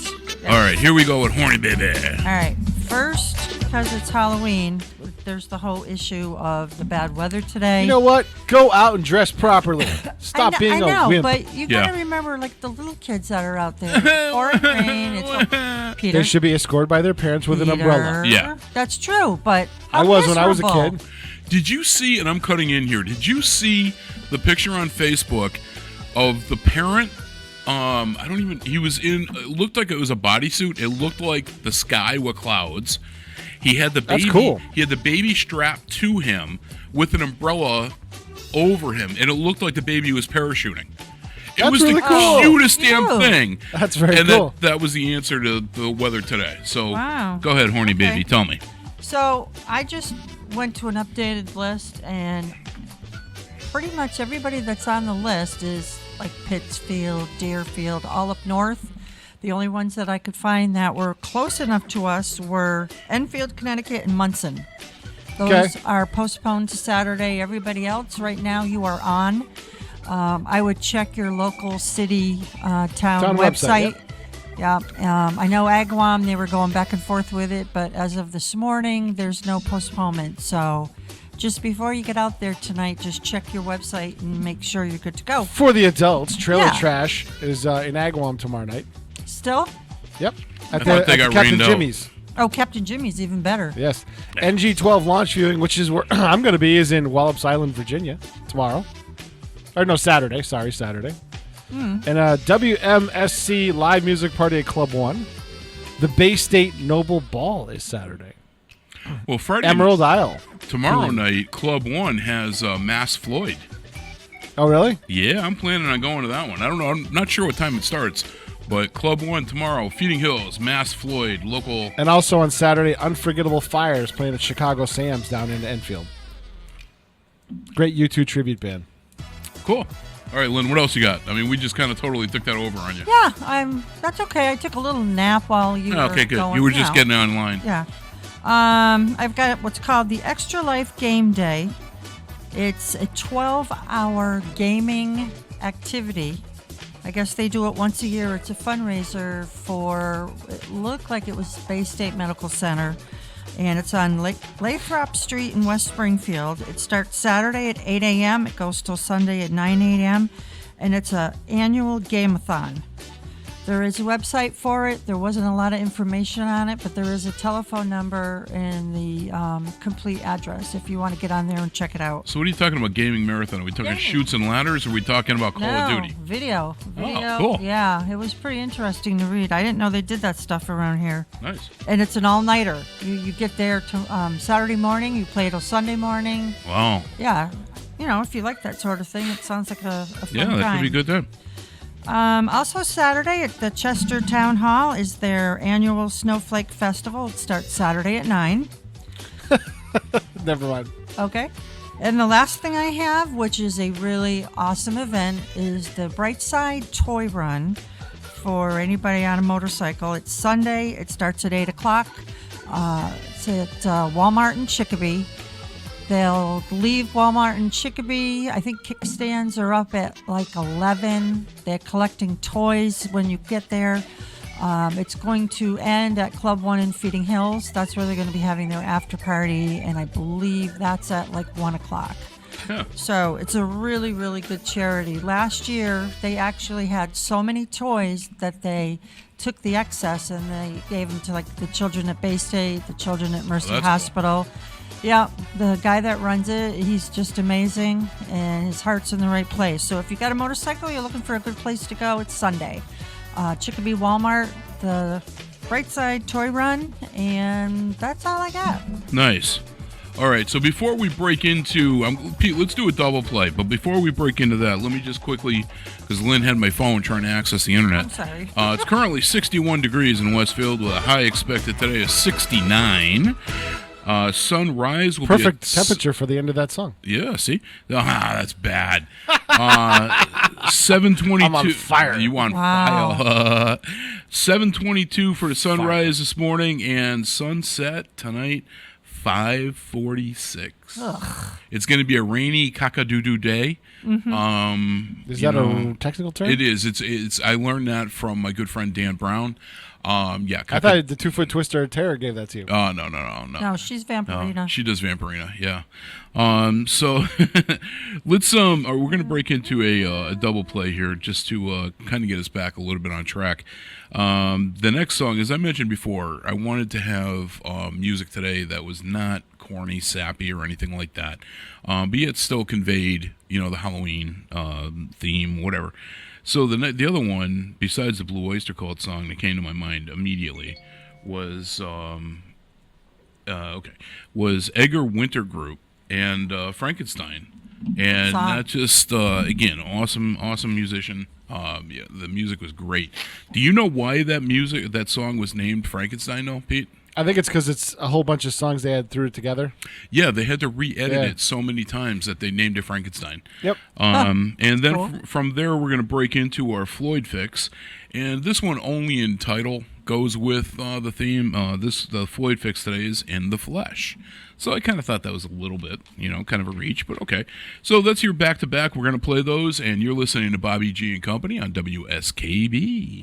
Speaker 5: All right, here we go with Horny Baby.
Speaker 6: All right. First, because it's Halloween, there's the whole issue of the bad weather today.
Speaker 3: You know what? Go out and dress properly. Stop
Speaker 6: I
Speaker 3: being
Speaker 6: know,
Speaker 3: a wimp.
Speaker 6: but you
Speaker 5: Yeah.
Speaker 6: gotta remember, like the little kids that are out there. Pouring rain. It's Peter.
Speaker 3: They should be escorted by their parents with an umbrella.
Speaker 6: Peter.
Speaker 5: Yeah.
Speaker 6: That's true. But
Speaker 3: I
Speaker 6: how
Speaker 3: was when I was a
Speaker 6: miserable.
Speaker 3: kid.
Speaker 5: Did you see, and I'm cutting in here, did you see the picture on Facebook of the parent? He was in, it looked like it was a bodysuit. It looked like the sky with clouds. He had the baby.
Speaker 3: That's cool.
Speaker 5: He had the baby strapped to him with an umbrella over him, and it looked like the baby was parachuting. It
Speaker 3: That's
Speaker 5: was
Speaker 3: really
Speaker 5: the
Speaker 3: cool.
Speaker 5: cutest damn
Speaker 6: Cute.
Speaker 5: thing.
Speaker 3: That's very
Speaker 5: and
Speaker 3: cool.
Speaker 5: that was the answer to the weather today. So
Speaker 6: Wow.
Speaker 5: go ahead, horny
Speaker 6: Okay.
Speaker 5: baby, tell me.
Speaker 6: So I just went to an updated list, and pretty much everybody that's on the list is like Pittsfield, Deerfield, all up north. The only ones that I could find that were close enough to us were Enfield, Connecticut, and Munson. Those
Speaker 3: Okay.
Speaker 6: are postponed to Saturday. Everybody else, right now, you are on. I would check your local city, town website. Yeah, I know Agawam, they were going back and forth with it, but as of this morning, there's no postponement. So just before you get out there tonight, just check your website and make sure you're good to go.
Speaker 3: For the adults, Trailer
Speaker 6: Yeah.
Speaker 3: Trash is in Agawam tomorrow night.
Speaker 6: Still?
Speaker 3: Yep.
Speaker 5: I thought they got
Speaker 3: Captain
Speaker 5: rained out.
Speaker 3: Jimmy's.
Speaker 6: Oh, Captain Jimmy's even better.
Speaker 3: Yes. NG12 launch viewing, which is where I'm going to be, is in Wallops Island, Virginia, tomorrow. Or no, Saturday. Sorry, Saturday. And WMSC live music party at Club 1. The Bay State Noble Ball is Saturday.
Speaker 5: Well, Friday,
Speaker 3: Emerald Isle.
Speaker 5: tomorrow night, Club 1 has Mass Floyd.
Speaker 3: Oh, really?
Speaker 5: Yeah, I'm planning on going to that one. I don't know. I'm not sure what time it starts, but Club 1 tomorrow, Feeding Hills, Mass Floyd, local.
Speaker 3: And also on Saturday, Unforgettable Fires playing at Chicago Sam's down in Enfield. Great U2 tribute band.
Speaker 5: Cool. All right, Lynn, what else you got? I mean, we just kind of totally took that over on you.
Speaker 6: Yeah, that's okay. I took a little nap while you were
Speaker 5: Okay, good.
Speaker 6: going.
Speaker 5: You were just
Speaker 6: Yeah.
Speaker 5: getting online.
Speaker 6: Yeah. I've got what's called the Extra Life Game Day. It's a 12-hour gaming activity. I guess they do it once a year. It's a fundraiser for, it looked like it was Bay State Medical Center, and it's on Lathrop Street in West Springfield. It starts Saturday at 8 a.m. It goes till Sunday at 9 a.m., and it's an annual game-a-thon. There is a website for it. There wasn't a lot of information on it, but there is a telephone number and the complete address if you want to get on there and check it out.
Speaker 5: So what are you talking about gaming marathon? Are we talking
Speaker 6: Gaming.
Speaker 5: shoots and ladders, or are we talking about Call of Duty?
Speaker 6: Video.
Speaker 5: cool.
Speaker 6: Yeah, it was pretty interesting to read. I didn't know they did that stuff around here.
Speaker 5: Nice.
Speaker 6: And it's an all-nighter. You get there to, Saturday morning, you play till Sunday morning.
Speaker 5: Wow.
Speaker 6: Yeah. You know, if you like that sort of thing, it sounds like a fun
Speaker 5: Yeah,
Speaker 6: time.
Speaker 5: that could be good then.
Speaker 6: Also Saturday at the Chester Town Hall is their annual Snowflake Festival. It starts Saturday at 9.
Speaker 3: Never mind.
Speaker 6: Okay. And the last thing I have, which is a really awesome event, is the Brightside Toy Run for anybody on a motorcycle. It's Sunday. It starts at 8 o'clock. It's at Walmart in Chicopee. They'll leave Walmart in Chicopee. I think kickstands are up at like 11. They're collecting toys when you get there. It's going to end at Club 1 in Feeding Hills. That's where they're going to be having their after party, and I believe that's at like 1 o'clock.
Speaker 5: Yeah.
Speaker 6: So it's a really, really good charity. Last year, they actually had so many toys that they took the excess and they gave them to like the children at Bay State, the children at Mercy
Speaker 5: that's
Speaker 6: Hospital. Yeah, the guy that runs it, he's just amazing, and his heart's in the right place. So if you got a motorcycle, you're looking for a good place to go, it's Sunday. Chicopee Walmart, the Bright Side Toy Run, and that's all I got.
Speaker 5: Nice. All right, so before we break into, Pete, let's do a double play. But before we break into that, let me just quickly, because Lynn had my phone trying to access the internet.
Speaker 6: I'm sorry.
Speaker 5: It's currently 61 degrees in Westfield with a high expected today of 69. Sunrise will
Speaker 3: Perfect
Speaker 5: be
Speaker 3: temperature for the end of that song.
Speaker 5: Yeah, see? That's bad. 7:22.
Speaker 3: I'm on fire.
Speaker 5: You on fire. 7:22 for the sunrise this morning, and sunset tonight, 5:46. It's going to be a rainy cock-a-doo-doo day.
Speaker 3: Is that a technical term?
Speaker 5: It is. It's. I learned that from my good friend Dan Brown. Yeah.
Speaker 3: I thought the 2-foot twister of terror gave that to you.
Speaker 5: No.
Speaker 6: No, she's Vampirina.
Speaker 5: She does Vampirina, yeah. So let's we're gonna break into a double play here just to kind of get us back a little bit on track. The next song, as I mentioned before, I wanted to have music today that was not corny, sappy, or anything like that, but yet still conveyed, the Halloween theme, whatever. So the other one, besides the Blue Oyster Cult song that came to my mind immediately, was Edgar Winter Group and Frankenstein, and not just again awesome musician. The music was great. Do you know why that song was named Frankenstein, though, Pete?
Speaker 3: I think it's because it's a whole bunch of songs they had threw it together.
Speaker 5: Yeah, they had to re-edit it so many times that they named it Frankenstein.
Speaker 3: Yep.
Speaker 5: And then from there, we're going to break into our Floyd fix. And this one only in title goes with the theme. The Floyd fix today is In the Flesh. So I kind of thought that was a little bit, kind of a reach, but okay. So that's your back-to-back. We're going to play those, and you're listening to Bobby G and Company on WSKB.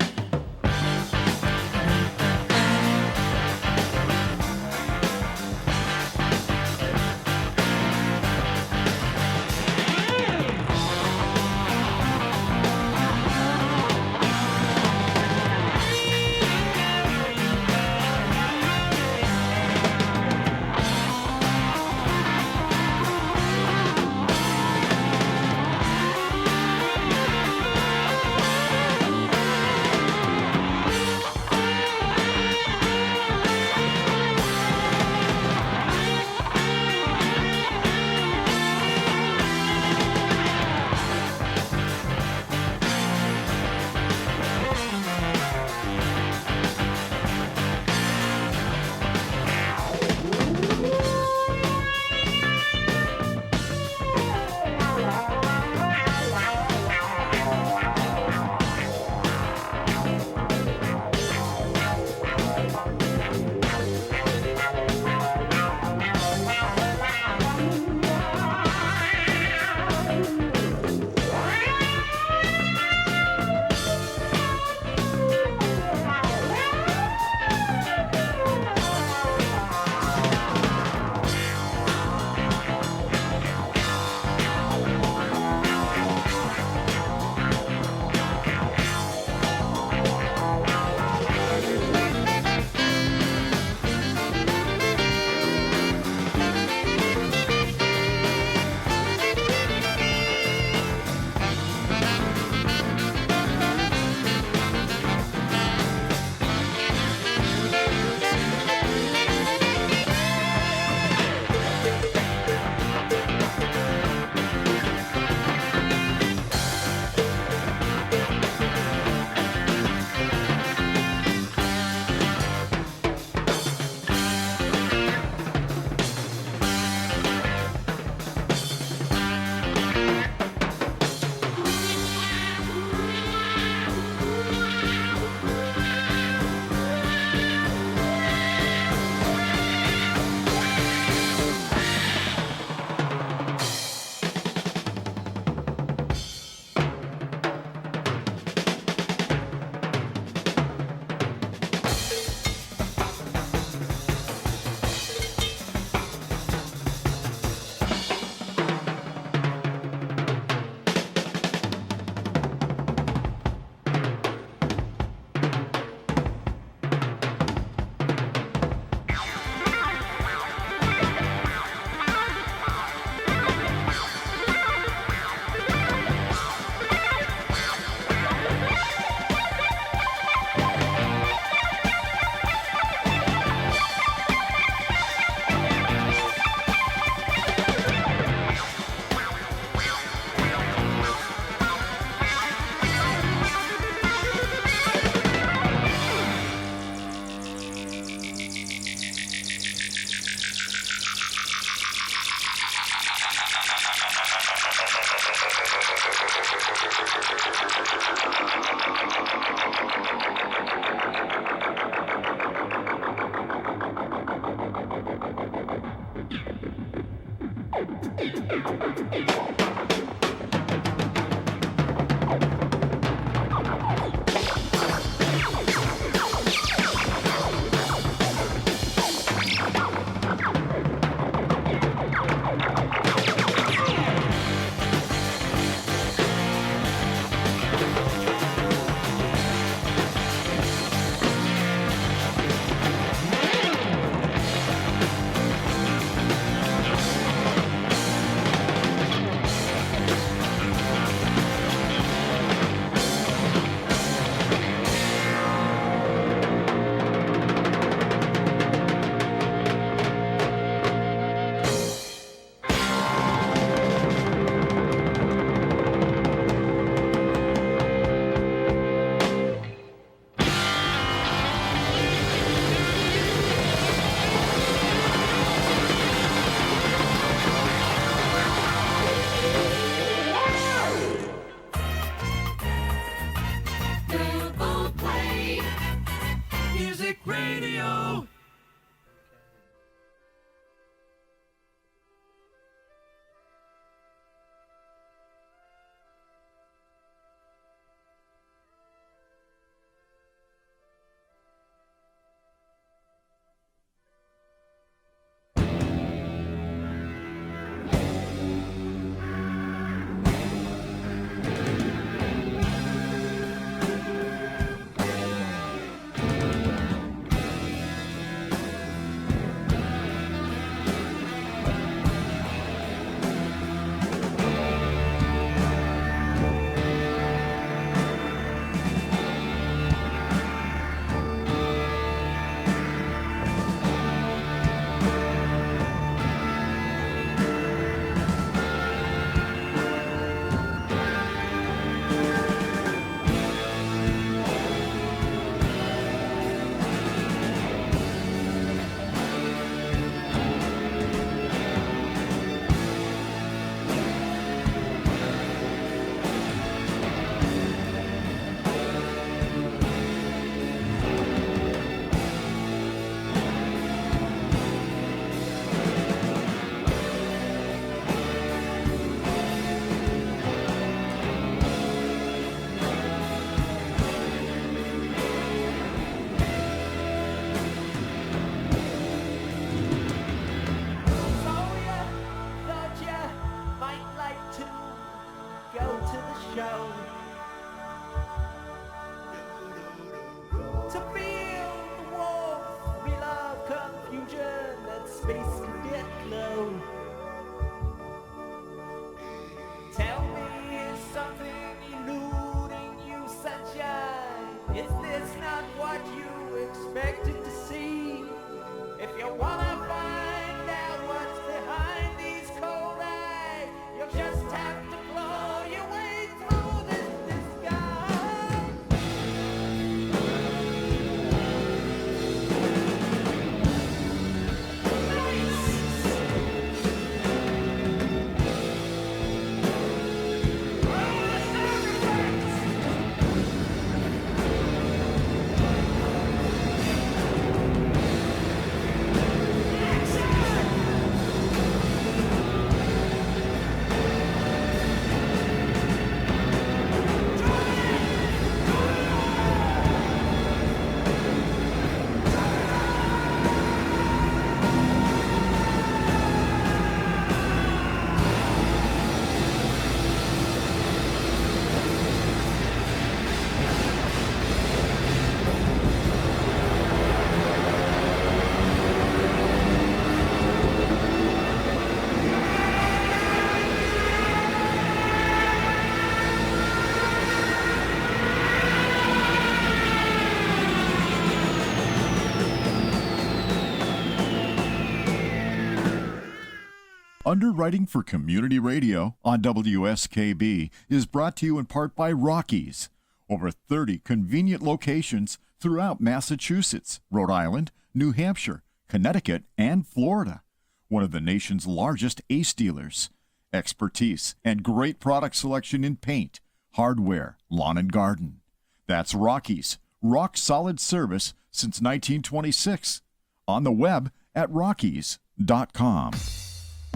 Speaker 4: Underwriting for Community Radio on WSKB is brought to you in part by Rockies. Over 30 convenient locations throughout Massachusetts, Rhode Island, New Hampshire, Connecticut, and Florida. One of the nation's largest ACE dealers. Expertise and great product selection in paint, hardware, lawn and garden. That's Rockies. Rock solid service since 1926. On the web at Rockies.com.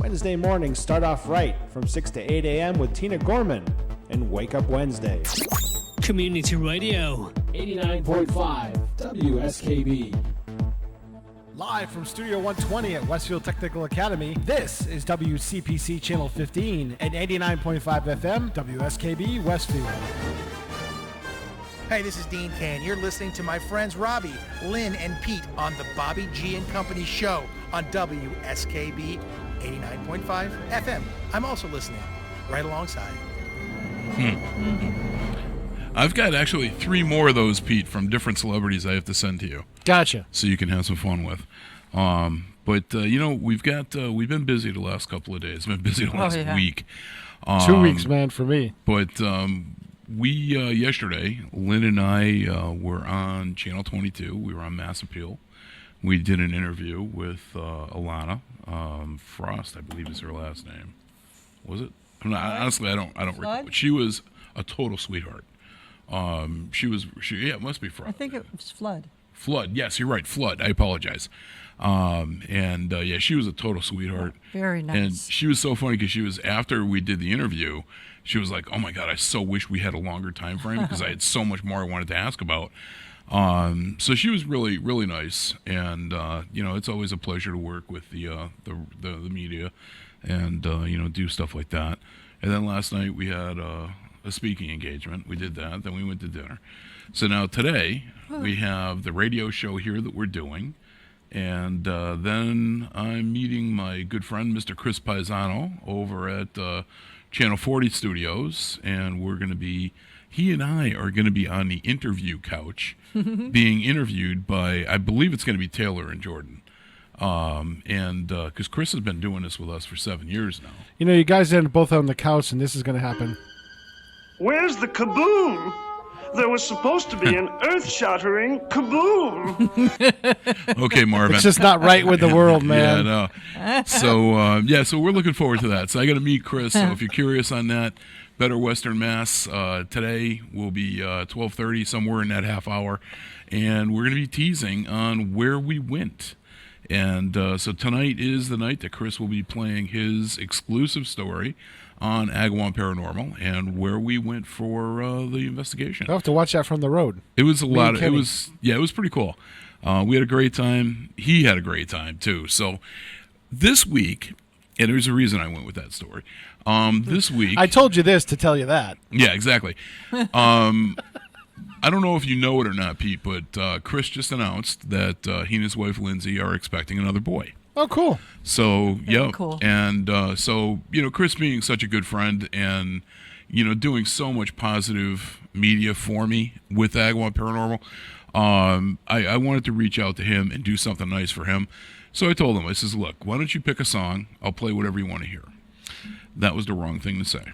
Speaker 3: Wednesday mornings start off right from 6 to 8 a.m. with Tina Gorman and Wake Up Wednesday.
Speaker 1: Community Radio.
Speaker 2: 89.5 WSKB.
Speaker 3: Live from Studio 120 at Westfield Technical Academy, this is WCPC Channel 15 and 89.5 FM WSKB Westfield.
Speaker 10: Hey, this is Dean Kane. You're listening to my friends Robbie, Lynn, and Pete on the Bobby G and Company Show on WSKB 89.5 FM. I'm also listening right alongside.
Speaker 5: I've got actually 3 more of those, Pete, from different celebrities I have to send to you.
Speaker 3: Gotcha.
Speaker 5: So you can have some fun with. But we've been busy the last couple of days. We've been busy the last week.
Speaker 3: 2 weeks, man, for me.
Speaker 5: But we yesterday, Lynn and I were on Channel 22. We were on Mass Appeal. We did an interview with Alana Frost, I believe is her last name. Was it? Honestly, I don't recall. But she was a total sweetheart. It must be Frost.
Speaker 6: I think it was Flood.
Speaker 5: Flood, yes, you're right. Flood. I apologize. She was a total sweetheart.
Speaker 6: Very nice.
Speaker 5: And she was so funny because she was, after we did the interview, she was like, "Oh my God, I so wish we had a longer time frame because I had so much more I wanted to ask about." So she was really, really nice, and it's always a pleasure to work with the media, and do stuff like that. And then last night we had a speaking engagement. We did that. Then we went to dinner. So now today we have the radio show here that we're doing. And then I'm meeting my good friend, Mr. Chris Paisano, over at Channel 40 Studios. And he and I are going to be on the interview couch being interviewed by, I believe it's going to be Taylor and Jordan. Because Chris has been doing this with us for 7 years now.
Speaker 3: You guys are both on the couch, and this is going to happen.
Speaker 11: Where's the kaboom? There was supposed to be an earth-shattering kaboom.
Speaker 5: Okay, Marvin.
Speaker 3: It's just not right with the world, man.
Speaker 5: Yeah, no. So we're looking forward to that. So I got to meet Chris. So if you're curious on that, Better Western Mass, today will be 12:30, somewhere in that half hour. And we're going to be teasing on where we went. And so tonight is the night that Chris will be playing his exclusive story on Agawam Paranormal and where we went for the investigation.
Speaker 3: I'll have to watch that from the road.
Speaker 5: It was it was pretty cool. We had a great time. He had a great time too. So this week, and there's a reason I went with that story. This week,
Speaker 3: I told you this to tell you that.
Speaker 5: Yeah, exactly. I don't know if you know it or not, Pete, but Chris just announced that he and his wife Lindsay are expecting another boy.
Speaker 3: Oh, cool.
Speaker 5: So, yeah.
Speaker 6: Cool.
Speaker 5: And Chris being such a good friend and, doing so much positive media for me with Agawam Paranormal, I wanted to reach out to him and do something nice for him. So I told him, I says, look, why don't you pick a song? I'll play whatever you want to hear. That was the wrong thing to say.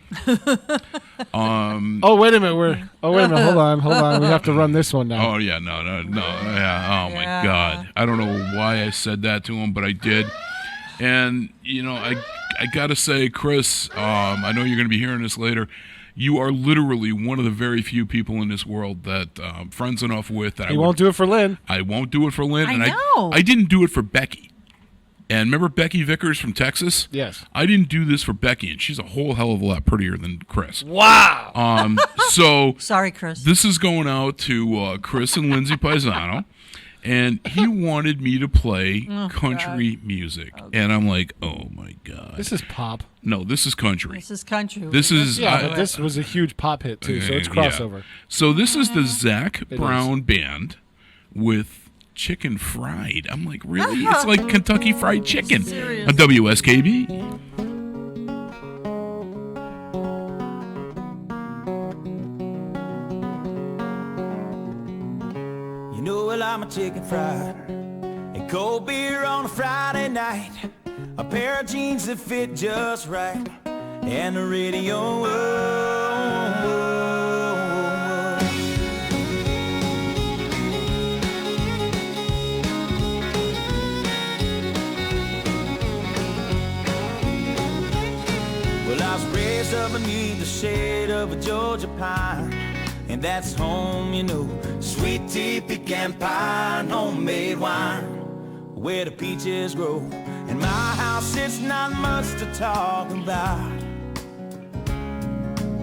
Speaker 3: Oh, wait a minute. Hold on. We have to run this one now.
Speaker 5: Oh, yeah. No. Yeah. Oh, my God. I don't know why I said that to him, but I did. And, I got to say, Chris, I know you're going to be hearing this later. You are literally one of the very few people in this world that I'm friends enough with. That
Speaker 3: you won't do it for Lynn.
Speaker 5: I won't do it for Lynn.
Speaker 6: I know.
Speaker 5: I didn't do it for Becky. And remember Becky Vickers from Texas?
Speaker 3: Yes.
Speaker 5: I didn't do this for Becky, and she's a whole hell of a lot prettier than Chris.
Speaker 3: Wow.
Speaker 5: So
Speaker 6: sorry, Chris.
Speaker 5: This is going out to Chris and Lindsay Paisano, and he wanted me to play country music, and I'm like, oh my God.
Speaker 3: This is pop.
Speaker 5: No, this is country.
Speaker 6: This is country.
Speaker 5: This is
Speaker 3: but this was a huge pop hit too, so it's crossover.
Speaker 5: Yeah. So this is the Zach Brown Band with Chicken Fried. I'm like, really? It's like Kentucky Fried Chicken on WSKB.
Speaker 12: Well, I'm a chicken fried and cold beer on a Friday night, a pair of jeans that fit just right, and the radio. Well, I was raised up beneath the shade of a Georgia pine, and that's home, sweet tea, pecan pie, and homemade wine, where the peaches grow. And my house house, it's not much to talk about,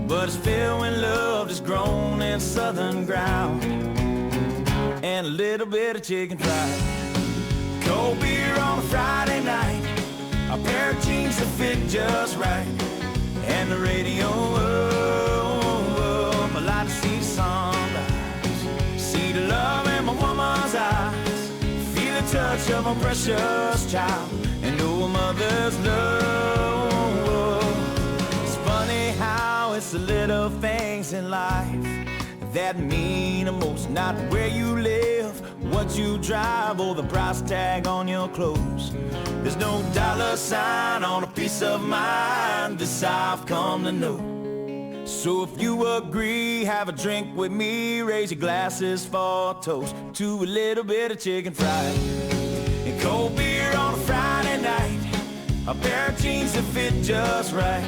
Speaker 12: but it's filled when love is grown in southern ground, and a little bit of chicken fried. Cold beer on a Friday night, a pair of jeans that fit just right, and the radio up. I like to see the sunrise, see the love in my woman's eyes, feel the touch of my precious child, and know a mother's love. It's funny how it's the little things in life that mean the most, not where you live, what you drive, or the price tag on your clothes. There's no dollar sign on a piece of mind, this I've come to know. So if you agree, have a drink with me, raise your glasses for a toast to a little bit of chicken fried and cold beer on a Friday night, a pair of jeans that fit just right,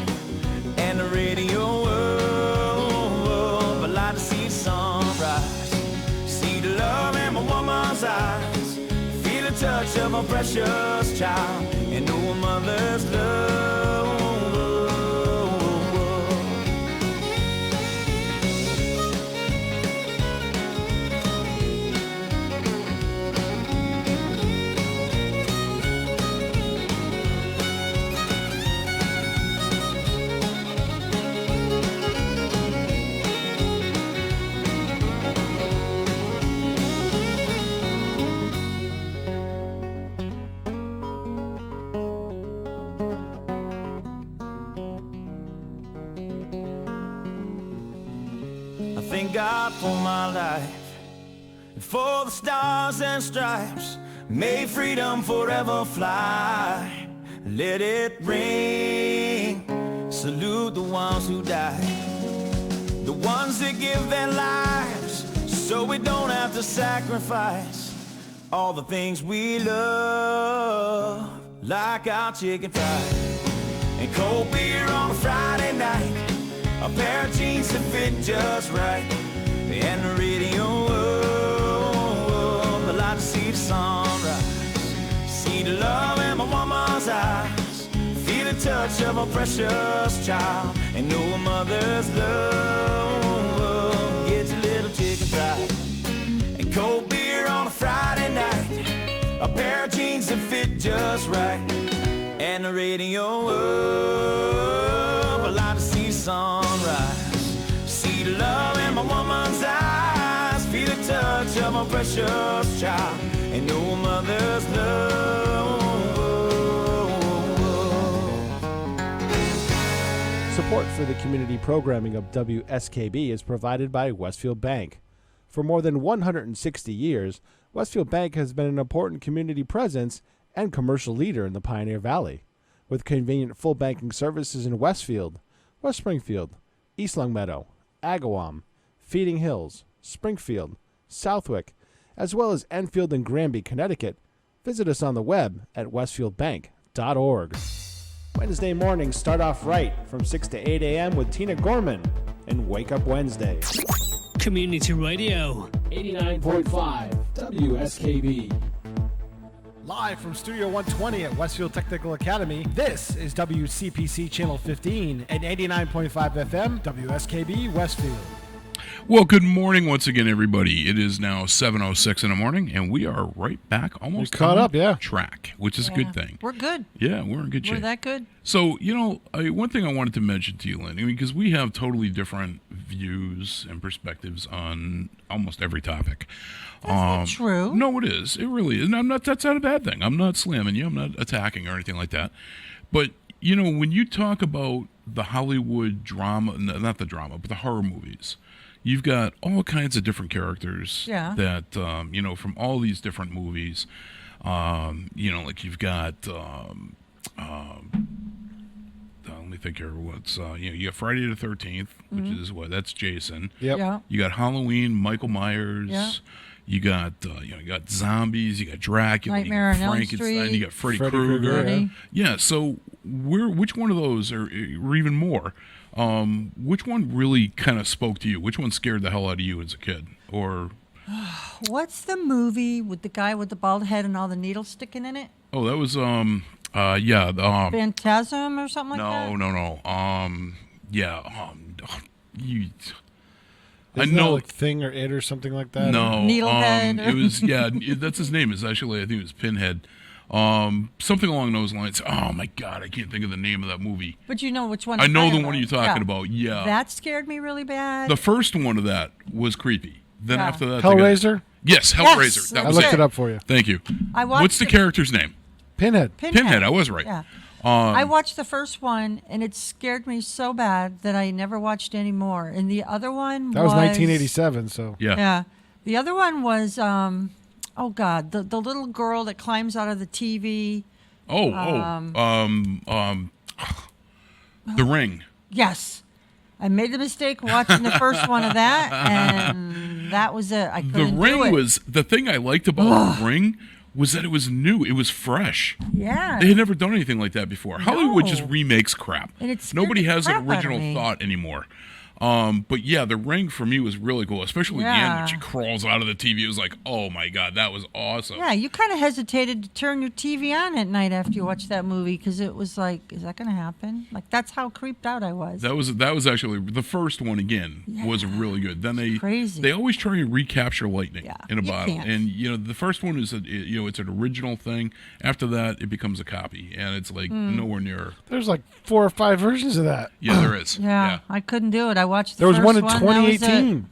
Speaker 12: and the radio up. I like to see the sunrise, see the love in my woman's eyes, feel the touch of my precious child, and know a mother's love. Thank God for my life, and for the stars and stripes. May freedom forever fly. Let it ring. Salute the ones who died, the ones that give their lives so we don't have to sacrifice all the things we love, like our chicken fried and cold beer on a Friday night, a pair of jeans that fit just right, and the radio up. I like to see the sunrise, see the love in my woman's eyes, feel the touch of a precious child, and know a mother's love. Get your little chicken fried and cold beer on a Friday night, a pair of jeans that fit just right, and the radio up. I like to see the sunrise, see the love in my woman's eyes, feel the touch of my precious child, and know a mother's love.
Speaker 3: Support for the community programming of WSKB is provided by Westfield Bank. For more than 160 years, Westfield Bank has been an important community presence and commercial leader in the Pioneer Valley, with convenient full banking services in Westfield, West Springfield, East Longmeadow, Agawam, Feeding Hills, Springfield, Southwick, as well as Enfield and Granby, Connecticut. Visit us on the web at westfieldbank.org. Wednesday mornings start off right from 6 to 8 a.m. with Tina Gorman and Wake Up Wednesday.
Speaker 1: Community Radio.
Speaker 2: 89.5 WSKB.
Speaker 13: Live from Studio 120 at Westfield Technical Academy, this is WCPC Channel 15 and 89.5 FM, WSKB Westfield.
Speaker 5: Well, good morning once again, everybody. It is now 7:06 in the morning, and we are right back almost
Speaker 3: caught up, yeah.
Speaker 5: track, which is a good thing.
Speaker 6: We're good.
Speaker 5: Yeah, we're in good shape.
Speaker 6: We're that good.
Speaker 5: So, one thing I wanted to mention to you, Lynn, because we have totally different views and perspectives on almost every topic.
Speaker 6: That's not true.
Speaker 5: No, it is. It really is. And that's not a bad thing. I'm not slamming you. I'm not attacking or anything like that. But, when you talk about the Hollywood drama, not the drama, but the horror movies, you've got all kinds of different characters that, from all these different movies. Like you've got, let me think here. What's, you got Friday the 13th, which is that's Jason.
Speaker 3: Yep.
Speaker 6: Yeah.
Speaker 5: You got Halloween, Michael Myers.
Speaker 6: Yeah.
Speaker 5: You got, you got zombies. You got Dracula.
Speaker 6: Nightmare
Speaker 5: you got
Speaker 6: on Elm
Speaker 5: Frankenstein.
Speaker 6: Street.
Speaker 5: You got Freddy
Speaker 3: Krueger.
Speaker 5: Krueger. Yeah. So which one of those, or even more, which one really kind of spoke to you? Which one scared the hell out of you as a kid? Or
Speaker 6: what's the movie with the guy with the bald head and all the needles sticking in it?
Speaker 5: oh, that was Yeah.
Speaker 6: Phantasm or something like that?
Speaker 5: No. Yeah. You. I
Speaker 3: Isn't that
Speaker 5: know.
Speaker 3: like Thing or It or something like that?
Speaker 5: No.
Speaker 6: Needlehead.
Speaker 5: It was, that's his name. Is actually, I think it was Pinhead. Something along those lines. Oh my God, I can't think of the name of that movie.
Speaker 6: But you know which one
Speaker 5: I
Speaker 6: I'm
Speaker 5: know the
Speaker 6: talking
Speaker 5: one
Speaker 6: about.
Speaker 5: you're talking about. Yeah.
Speaker 6: That scared me really bad.
Speaker 5: The first one of that was creepy. Then
Speaker 6: Yeah.
Speaker 5: after that,
Speaker 3: Hellraiser?
Speaker 5: Yes, Hellraiser. That
Speaker 3: I
Speaker 5: was
Speaker 3: looked it up for you.
Speaker 5: Thank you.
Speaker 6: I watched
Speaker 5: What's the character's name?
Speaker 3: Pinhead.
Speaker 5: Pinhead. I was right.
Speaker 6: Yeah. I watched the first one, and it scared me so bad that I never watched any more. And the other one
Speaker 3: That was 1987, so.
Speaker 6: Yeah. The other one was, oh, God, the little girl that climbs out of the TV.
Speaker 5: The Ring.
Speaker 6: Yes. I made the mistake watching the first one of that, and that was it. I
Speaker 5: The
Speaker 6: couldn't do
Speaker 5: Ring
Speaker 6: it.
Speaker 5: was the thing I liked about The Ring was that it was new. It was fresh.
Speaker 6: Yeah.
Speaker 5: They had never done anything like that before. Hollywood just remakes crap.
Speaker 6: And it scared
Speaker 5: Nobody
Speaker 6: the
Speaker 5: has
Speaker 6: crap
Speaker 5: an
Speaker 6: out of
Speaker 5: original
Speaker 6: me.
Speaker 5: thought anymore. But yeah, The Ring for me was really cool, especially at the end when she crawls out of the TV. It was like, oh my God, that was awesome.
Speaker 6: Yeah, you kind of hesitated to turn your TV on at night after you watched that movie because it was like, is that going to happen? Like, that's how creeped out I was.
Speaker 5: That was actually the first one again was really good. Then
Speaker 6: crazy.
Speaker 5: they always try and recapture lightning in a
Speaker 6: you
Speaker 5: bottle,
Speaker 6: can't.
Speaker 5: and the first one is it's an original thing. After that, it becomes a copy, and it's like nowhere near.
Speaker 3: There's like 4 or 5 versions of that.
Speaker 5: Yeah, there is.
Speaker 6: Yeah, I couldn't do it. I watched the
Speaker 3: There was
Speaker 6: first
Speaker 3: one in
Speaker 6: that was it.
Speaker 3: 2018.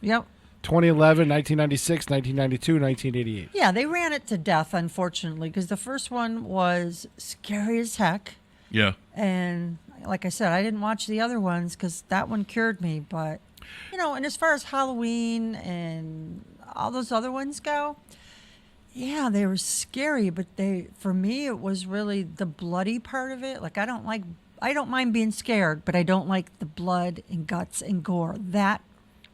Speaker 6: Yep.
Speaker 3: 2011, 1996, 1992, 1988.
Speaker 6: Yeah, they ran it to death, unfortunately, because the first one was scary as heck.
Speaker 5: Yeah.
Speaker 6: And like I said, I didn't watch the other ones because that one cured me. But, and as far as Halloween and all those other ones go, yeah, they were scary. But for me, it was really the bloody part of it. Like, I don't mind being scared, but I don't like the blood and guts and gore. That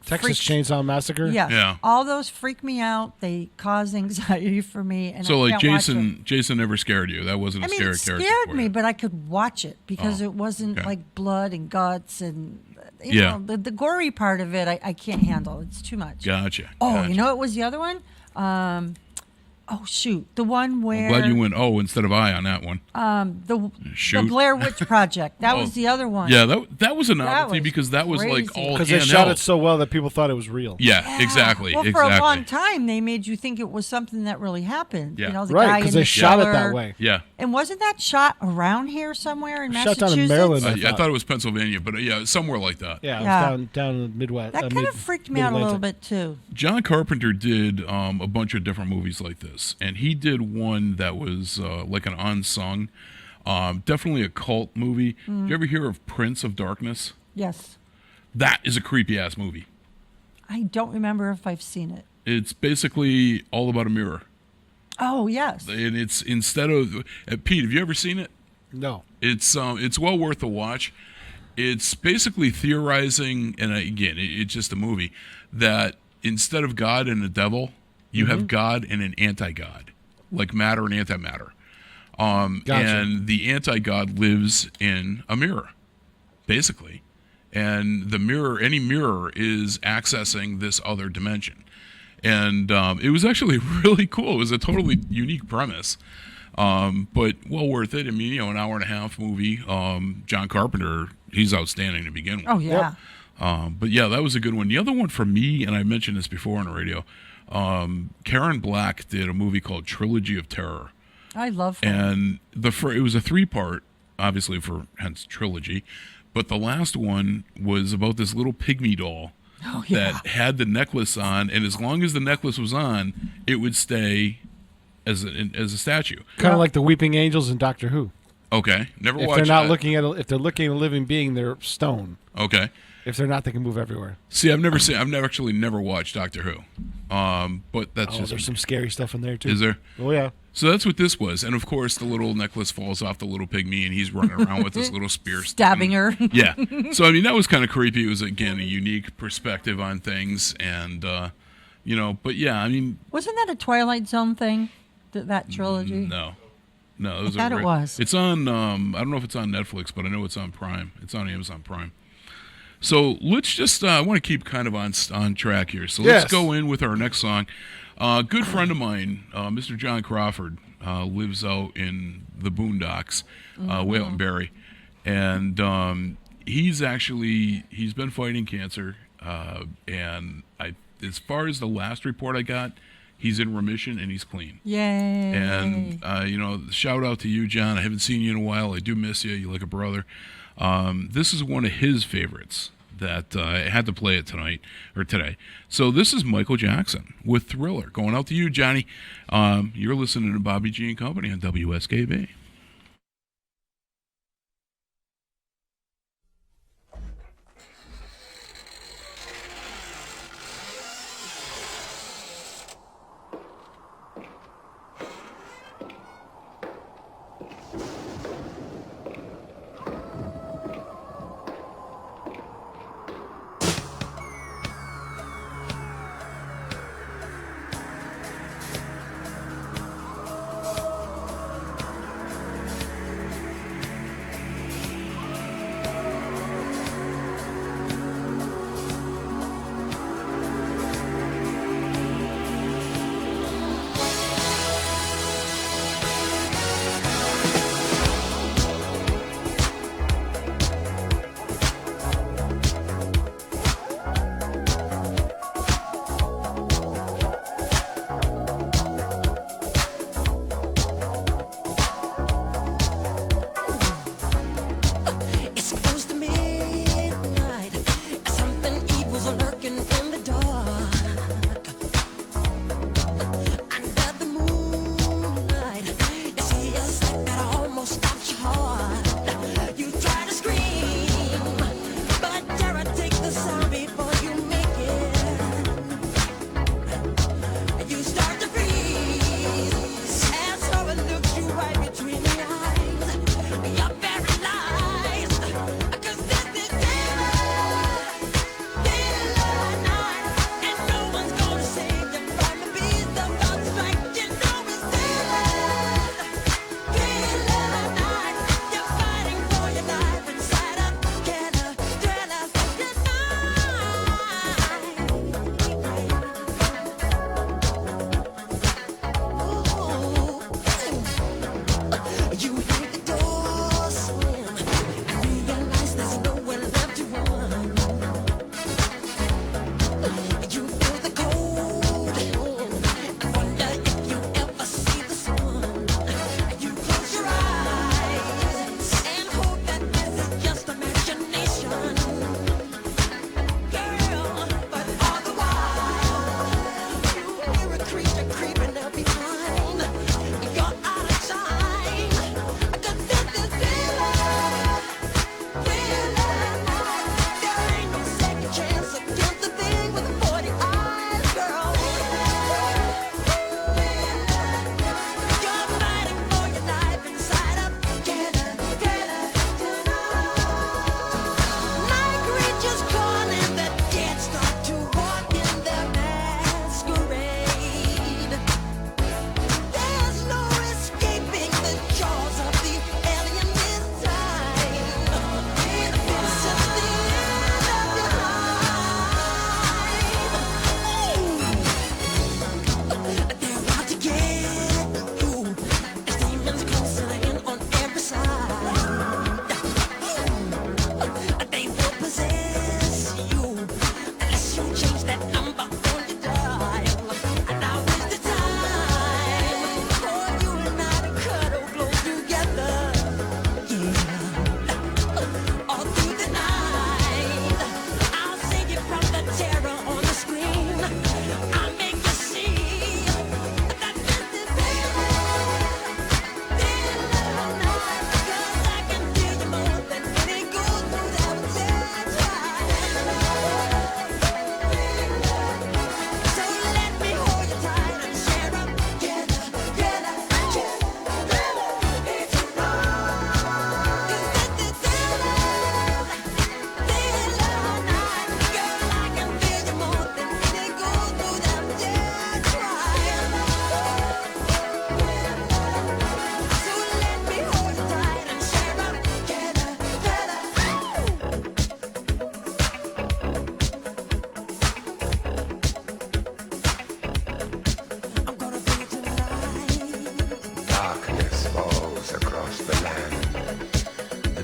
Speaker 3: Texas Chainsaw Massacre?
Speaker 6: Yes.
Speaker 5: Yeah.
Speaker 6: All those freak me out. They cause anxiety for me. And
Speaker 5: So
Speaker 6: I
Speaker 5: like
Speaker 6: can't watch it.
Speaker 5: Jason never scared you. That wasn't a scary
Speaker 6: it
Speaker 5: character.
Speaker 6: scared me, but I could watch it because it wasn't
Speaker 5: okay.
Speaker 6: like blood and guts and you know, the gory part of it. I can't handle. It's too much.
Speaker 5: Gotcha.
Speaker 6: Oh,
Speaker 5: gotcha.
Speaker 6: you know what was the other one? Oh shoot, the one where
Speaker 5: I'm glad you went instead of I on that one.
Speaker 6: the Blair Witch Project. That was the other one.
Speaker 5: Yeah, that was a novelty
Speaker 6: was
Speaker 5: because that was like
Speaker 6: crazy.
Speaker 5: all
Speaker 3: Because they
Speaker 5: handheld.
Speaker 3: shot it so well that people thought it was real.
Speaker 5: Yeah, exactly.
Speaker 6: Well,
Speaker 5: exactly.
Speaker 6: for a long time, they made you think it was something that really happened.
Speaker 5: Yeah.
Speaker 6: You know, the
Speaker 3: Right,
Speaker 6: guy
Speaker 3: because
Speaker 6: in
Speaker 3: they
Speaker 6: the
Speaker 3: shot it
Speaker 6: cellar.
Speaker 3: that way.
Speaker 5: Yeah.
Speaker 6: And wasn't that shot around here somewhere in
Speaker 3: Shot
Speaker 6: Massachusetts?
Speaker 3: down in Maryland.
Speaker 5: I thought it was Pennsylvania, but yeah, somewhere like that.
Speaker 3: Yeah, it
Speaker 6: Yeah.
Speaker 3: was down in the Midwest.
Speaker 6: That kind of freaked me out a little bit too.
Speaker 5: John Carpenter did a bunch of different movies like this, and he did one that was like an unsung, definitely a cult movie. Did you ever hear of Prince of Darkness?
Speaker 6: Yes.
Speaker 5: That is a creepy ass movie.
Speaker 6: I don't remember if I've seen it.
Speaker 5: It's basically all about a mirror,
Speaker 6: Oh, yes.
Speaker 5: and it's instead of Pete. Have you ever seen it?
Speaker 3: No.
Speaker 5: It's well worth a watch. It's basically theorizing, and again, it's just a movie, that instead of God and a devil, you have God and an anti-God, like matter and antimatter.
Speaker 3: Gotcha.
Speaker 5: And the anti-God lives in a mirror, basically. And the mirror, any mirror, is accessing this other dimension. And it was actually really cool. It was a totally unique premise. But well worth it. I mean, an hour and a half movie. John Carpenter, he's outstanding to begin with.
Speaker 6: Oh, yeah.
Speaker 5: But yeah, that was a good one. The other one for me, and I mentioned this before on the radio, Karen Black did a movie called Trilogy of Terror.
Speaker 6: I love that.
Speaker 5: And it was a 3-part, obviously for hence trilogy, but the last one was about this little pygmy doll that had the necklace on, and as long as the necklace was on, it would stay as a statue.
Speaker 3: Kind of like the Weeping Angels in Doctor Who.
Speaker 5: Okay, never
Speaker 3: If
Speaker 5: watched
Speaker 3: they're not
Speaker 5: that.
Speaker 3: looking at if they're looking at a living being, they're stone.
Speaker 5: Okay.
Speaker 3: If they're not, they can move everywhere.
Speaker 5: See, I've never watched Doctor Who. But that's just
Speaker 3: there's some scary stuff in there too.
Speaker 5: Is there?
Speaker 3: Oh yeah.
Speaker 5: So that's what this was, and of course the little necklace falls off the little pygmy, and he's running around with this little spear,
Speaker 6: Stabbing her.
Speaker 5: Yeah. So I mean that was kind of creepy. It was again a unique perspective on things, and but yeah, I mean.
Speaker 6: Wasn't that a Twilight Zone thing? That trilogy?
Speaker 5: No. It
Speaker 6: I
Speaker 5: was
Speaker 6: thought it was.
Speaker 5: It's on. I don't know if it's on Netflix, but I know it's on Prime. It's on Amazon Prime. So let's just. I want to keep kind of on track here. So let's go in with our next song. Good friend of mine, Mr. John Crawford, lives out in the boondocks, way out in Barrie, and he's been fighting cancer, and as far as the last report I got, he's in remission and he's clean.
Speaker 6: Yay!
Speaker 5: And shout out to you, John. I haven't seen you in a while. I do miss you. You're like a brother. This is one of his favorites that I had to play it today. So this is Michael Jackson with Thriller. Going out to you, Johnny. You're listening to Bobby G and Company on WSKB.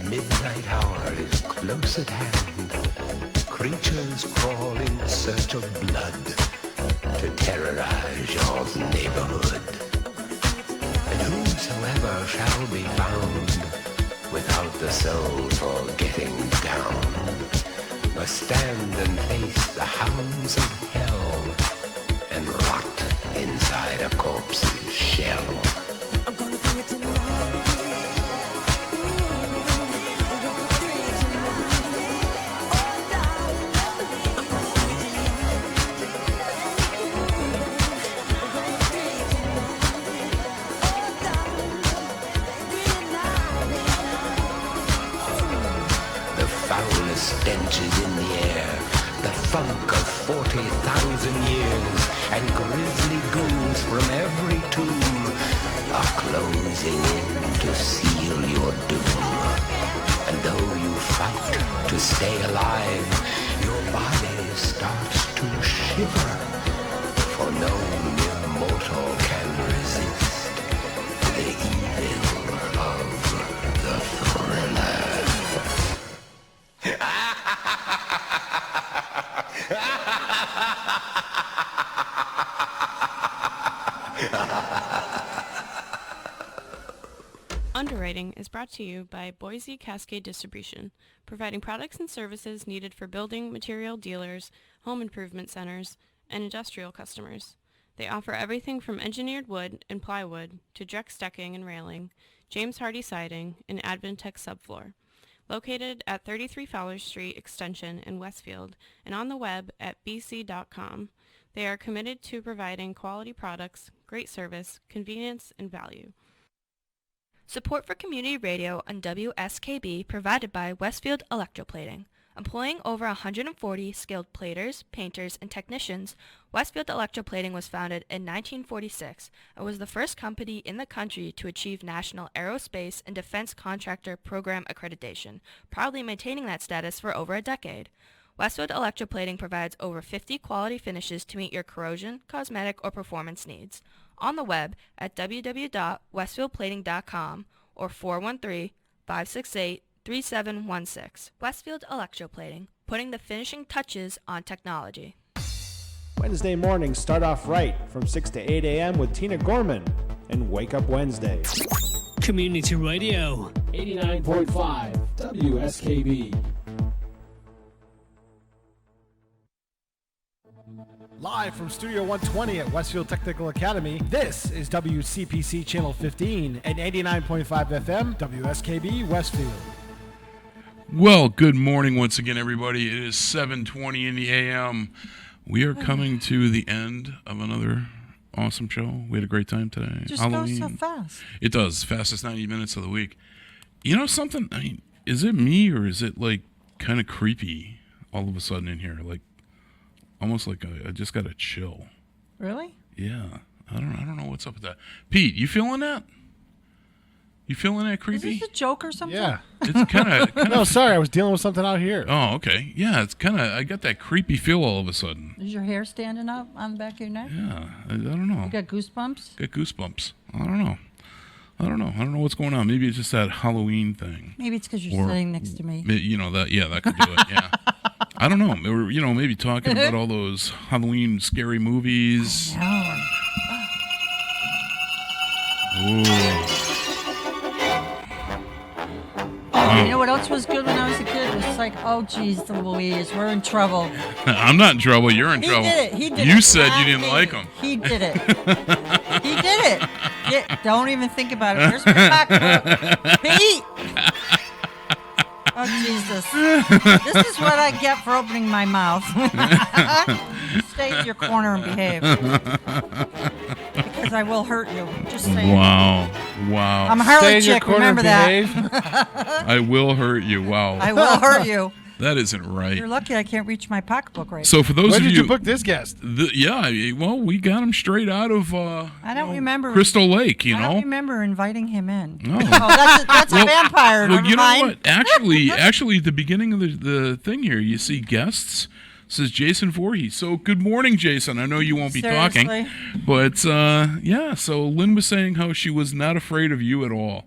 Speaker 14: midnight hour is close at hand. Creatures crawl in search of blood to terrorize your neighborhood. And whosoever shall be found without the soul for getting down must stand and face the hounds of hell and rot inside a corpse's shell. Stench is in the air, the funk of 40,000 years, and grisly ghouls from every tomb are closing in to seal your doom. And though you fight to stay alive, your body starts to shiver, for no mere mortal can resist the evil of the thriller.
Speaker 15: Underwriting is brought to you by Boise Cascade Distribution, providing products and services needed for building material dealers, home improvement centers, and industrial customers. They offer everything from engineered wood and plywood to Drex decking and railing, James Hardy siding, and Advantech subfloor. Located at 33 Fowler Street Extension in Westfield and on the web at bc.com, they are committed to providing quality products, great service, convenience, and value.
Speaker 16: Support for community radio on WSKB provided by Westfield Electroplating. Employing over 140 skilled platers, painters, and technicians, Westfield Electroplating was founded in 1946 and was the first company in the country to achieve National Aerospace and Defense Contractor Program accreditation, proudly maintaining that status for over a decade. Westfield Electroplating provides over 50 quality finishes to meet your corrosion, cosmetic, or performance needs. On the web at www.westfieldplating.com or 413-568-3716. Westfield Electroplating, putting the finishing touches on technology.
Speaker 3: Wednesday mornings start off right from 6 to 8 a.m. with Tina Gorman and Wake Up Wednesday.
Speaker 1: Community Radio.
Speaker 2: 89.5 WSKB.
Speaker 13: Live from Studio 120 at Westfield Technical Academy, this is WCPC Channel 15 and 89.5 FM, WSKB Westfield.
Speaker 5: Well, good morning once again, everybody. It is 7:20 in the a.m. We are coming to the end of another awesome show. We had a great time today.
Speaker 6: Just
Speaker 5: Halloween.
Speaker 6: goes so fast.
Speaker 5: It does. Fastest 90 minutes of the week. You know something? I mean, is it me or is it like kind of creepy all of a sudden in here? Like almost like I just got a chill.
Speaker 6: Really?
Speaker 5: Yeah. I don't know what's up with that. Pete, you feeling that? You feeling that creepy?
Speaker 6: Is this a joke or something?
Speaker 3: Yeah.
Speaker 5: It's kind of.
Speaker 3: No, sorry, I was dealing with something out here.
Speaker 5: Oh, okay. Yeah, it's kind of. I got that creepy feel all of a sudden.
Speaker 6: Is your hair standing up on the back of your neck?
Speaker 5: Yeah, I don't know.
Speaker 6: You got goosebumps?
Speaker 5: Got goosebumps. I don't know what's going on. Maybe it's just that Halloween thing.
Speaker 6: Maybe it's because you're sitting next to me.
Speaker 5: You know that. Yeah, that could do it. Yeah. I don't know. Or, maybe talking about all those Halloween scary movies. Ooh.
Speaker 6: Oh, you know what else was good when I was a kid? It was like, oh, geez, Louise, we're in trouble.
Speaker 5: I'm not in trouble. You're in trouble.
Speaker 6: He did it.
Speaker 5: You said you didn't like him.
Speaker 6: He did it. He did it. Yeah, don't even think about it. Here's my pocketbook. Pete! Oh, Jesus. This is what I get for opening my mouth. Stay in your corner and behave. Because I will hurt you. Just saying.
Speaker 5: Wow.
Speaker 6: I'm a Harley chick, remember that.
Speaker 5: I will hurt you. Wow.
Speaker 6: I will hurt you.
Speaker 5: That isn't right.
Speaker 6: You're lucky I can't reach my pocketbook right
Speaker 5: So
Speaker 6: now.
Speaker 5: for those
Speaker 3: Where
Speaker 5: of
Speaker 3: did
Speaker 5: you
Speaker 3: you book this guest?
Speaker 5: Well, we got him straight out of
Speaker 6: I don't remember.
Speaker 5: Crystal Lake,
Speaker 6: I don't remember inviting him in.
Speaker 5: Oh,
Speaker 6: that's a vampire.
Speaker 5: Well,
Speaker 6: Never
Speaker 5: you know
Speaker 6: mind.
Speaker 5: what? Actually, at the beginning of the thing here, you see guests. It says Jason Voorhees. So good morning, Jason. I know you won't be talking, but yeah. So Lynn was saying how she was not afraid of you at all.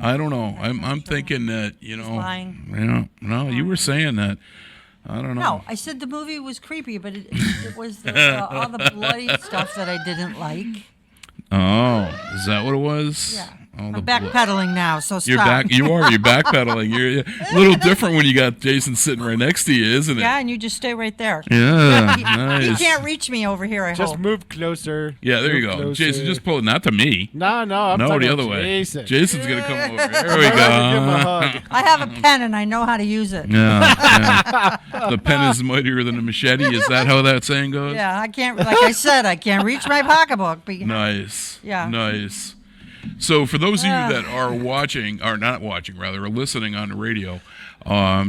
Speaker 5: I don't know. I'm thinking that, you know.
Speaker 6: lying.
Speaker 5: Yeah. No, you were saying that. I don't know.
Speaker 6: No, I said the movie was creepy, but it was all the bloody stuff that I didn't like.
Speaker 5: Oh, is that what it was?
Speaker 6: Yeah.
Speaker 5: Oh,
Speaker 6: I'm backpedaling now, so stop.
Speaker 5: You're backpedaling. You're a little different when you got Jason sitting right next to you, isn't it?
Speaker 6: Yeah, and you just stay right there.
Speaker 5: Yeah,
Speaker 6: He
Speaker 5: nice.
Speaker 6: can't reach me over here, I
Speaker 3: Just
Speaker 6: hope.
Speaker 3: move closer.
Speaker 5: Yeah, there you
Speaker 3: Move
Speaker 5: go.
Speaker 3: closer.
Speaker 5: Jason, just pull it. Not to me.
Speaker 3: No, I'm
Speaker 5: no,
Speaker 3: talking
Speaker 5: the
Speaker 3: about
Speaker 5: other way.
Speaker 3: Jason.
Speaker 5: Jason's gonna come over. There we
Speaker 3: Give him a
Speaker 5: go.
Speaker 3: hug.
Speaker 6: I have a pen, and I know how to use it.
Speaker 5: Yeah. The pen is mightier than a machete. Is that how that saying goes?
Speaker 6: Yeah, I can't, like I said, I can't reach my pocketbook.
Speaker 5: Nice.
Speaker 6: Yeah.
Speaker 5: Nice. So for those of you that are watching, or not watching, rather, or listening on the radio,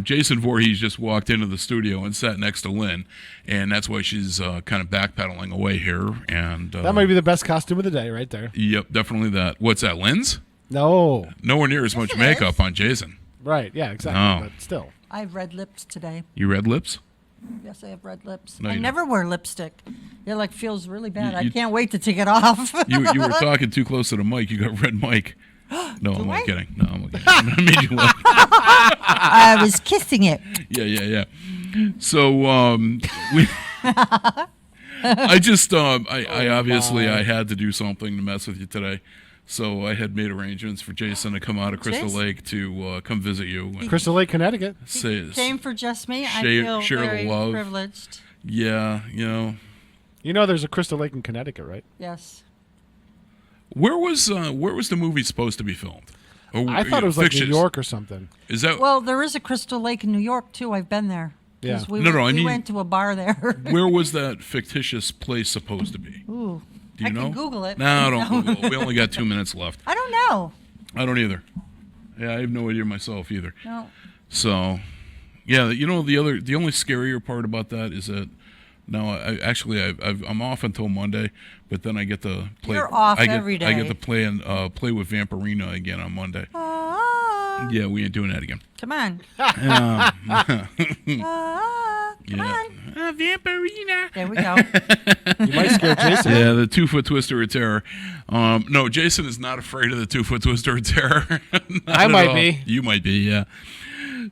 Speaker 5: Jason Voorhees just walked into the studio and sat next to Lynn, and that's why she's kind of backpedaling away here. And
Speaker 3: That might be the best costume of the day right there.
Speaker 5: Yep, definitely that. What's that, Lynn's?
Speaker 3: No.
Speaker 5: Nowhere near as much makeup on Jason.
Speaker 3: Right, yeah, exactly.
Speaker 5: No.
Speaker 3: But still.
Speaker 6: I have red lips today.
Speaker 5: You red lips?
Speaker 6: Yes, I have red lips.
Speaker 5: No,
Speaker 6: I
Speaker 5: you
Speaker 6: never wear lipstick. It like feels really bad. I
Speaker 5: you-
Speaker 6: can't wait to take it off.
Speaker 5: You were talking too close to the mic. You got red mic. No, I'm not kidding. No, I'm not kidding. I made you laugh.
Speaker 6: I was kissing it.
Speaker 5: Yeah. So, we. I just, I obviously I had to do something to mess with you today, so I had made arrangements for Jason to come out of Crystal
Speaker 6: Jason?
Speaker 5: Lake to come visit you.
Speaker 3: Crystal Lake, Connecticut.
Speaker 6: Came for just me. I
Speaker 5: Share
Speaker 6: feel
Speaker 5: the
Speaker 6: very
Speaker 5: love.
Speaker 6: privileged.
Speaker 5: Yeah, you know.
Speaker 3: You know there's a Crystal Lake in Connecticut, right?
Speaker 6: Yes.
Speaker 5: Where was the movie supposed to be filmed? Or,
Speaker 3: I thought it was like New
Speaker 5: fictitious?
Speaker 3: York or something.
Speaker 5: Is that
Speaker 6: Well, there is a Crystal Lake in New York too. I've been there. 'Cause
Speaker 3: Yeah.
Speaker 6: We,
Speaker 5: No, I
Speaker 6: we
Speaker 5: mean-
Speaker 6: went to a bar there.
Speaker 5: where was that fictitious place supposed to be?
Speaker 6: Ooh.
Speaker 5: Do you
Speaker 6: I
Speaker 5: know?
Speaker 6: can Google it.
Speaker 5: No, don't Google. We only got 2 minutes left.
Speaker 6: I don't know.
Speaker 5: I don't either. Yeah, I have no idea myself either.
Speaker 6: No.
Speaker 5: So, yeah, you know the only scarier part about that is that now I'm off until Monday, but then I get to play.
Speaker 6: You're off
Speaker 5: I get,
Speaker 6: every day.
Speaker 5: I get to play with Vampirina again on Monday. Yeah, we ain't doing that again.
Speaker 6: Come on.
Speaker 5: Come on. Vampirina.
Speaker 6: There we go.
Speaker 3: You might scare Jason.
Speaker 5: Yeah, the 2-foot twister of terror. No, Jason is not afraid of the 2-foot twister of terror.
Speaker 3: I might be.
Speaker 5: You might be, yeah.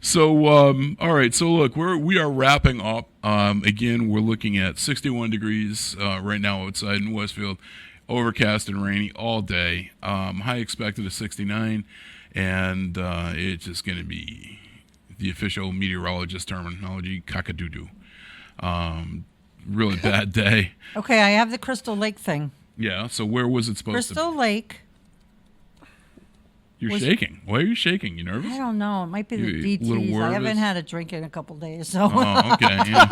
Speaker 5: So, all right. So, look, we are wrapping up. Again, we're looking at 61 degrees right now outside in Westfield. Overcast and rainy all day. High expected of 69. And it's just going to be the official meteorologist terminology, cock-a-doo-doo. Really bad day.
Speaker 6: Okay, I have the Crystal Lake thing.
Speaker 5: Yeah, so where was it supposed to be?
Speaker 6: Crystal Lake.
Speaker 5: You're
Speaker 6: was-
Speaker 5: shaking. Why are you shaking? You nervous?
Speaker 6: I don't know. It might be the
Speaker 5: You a little
Speaker 6: DTs. I haven't
Speaker 5: nervous?
Speaker 6: had a drink in a couple days, so.
Speaker 5: Oh, okay. Yeah.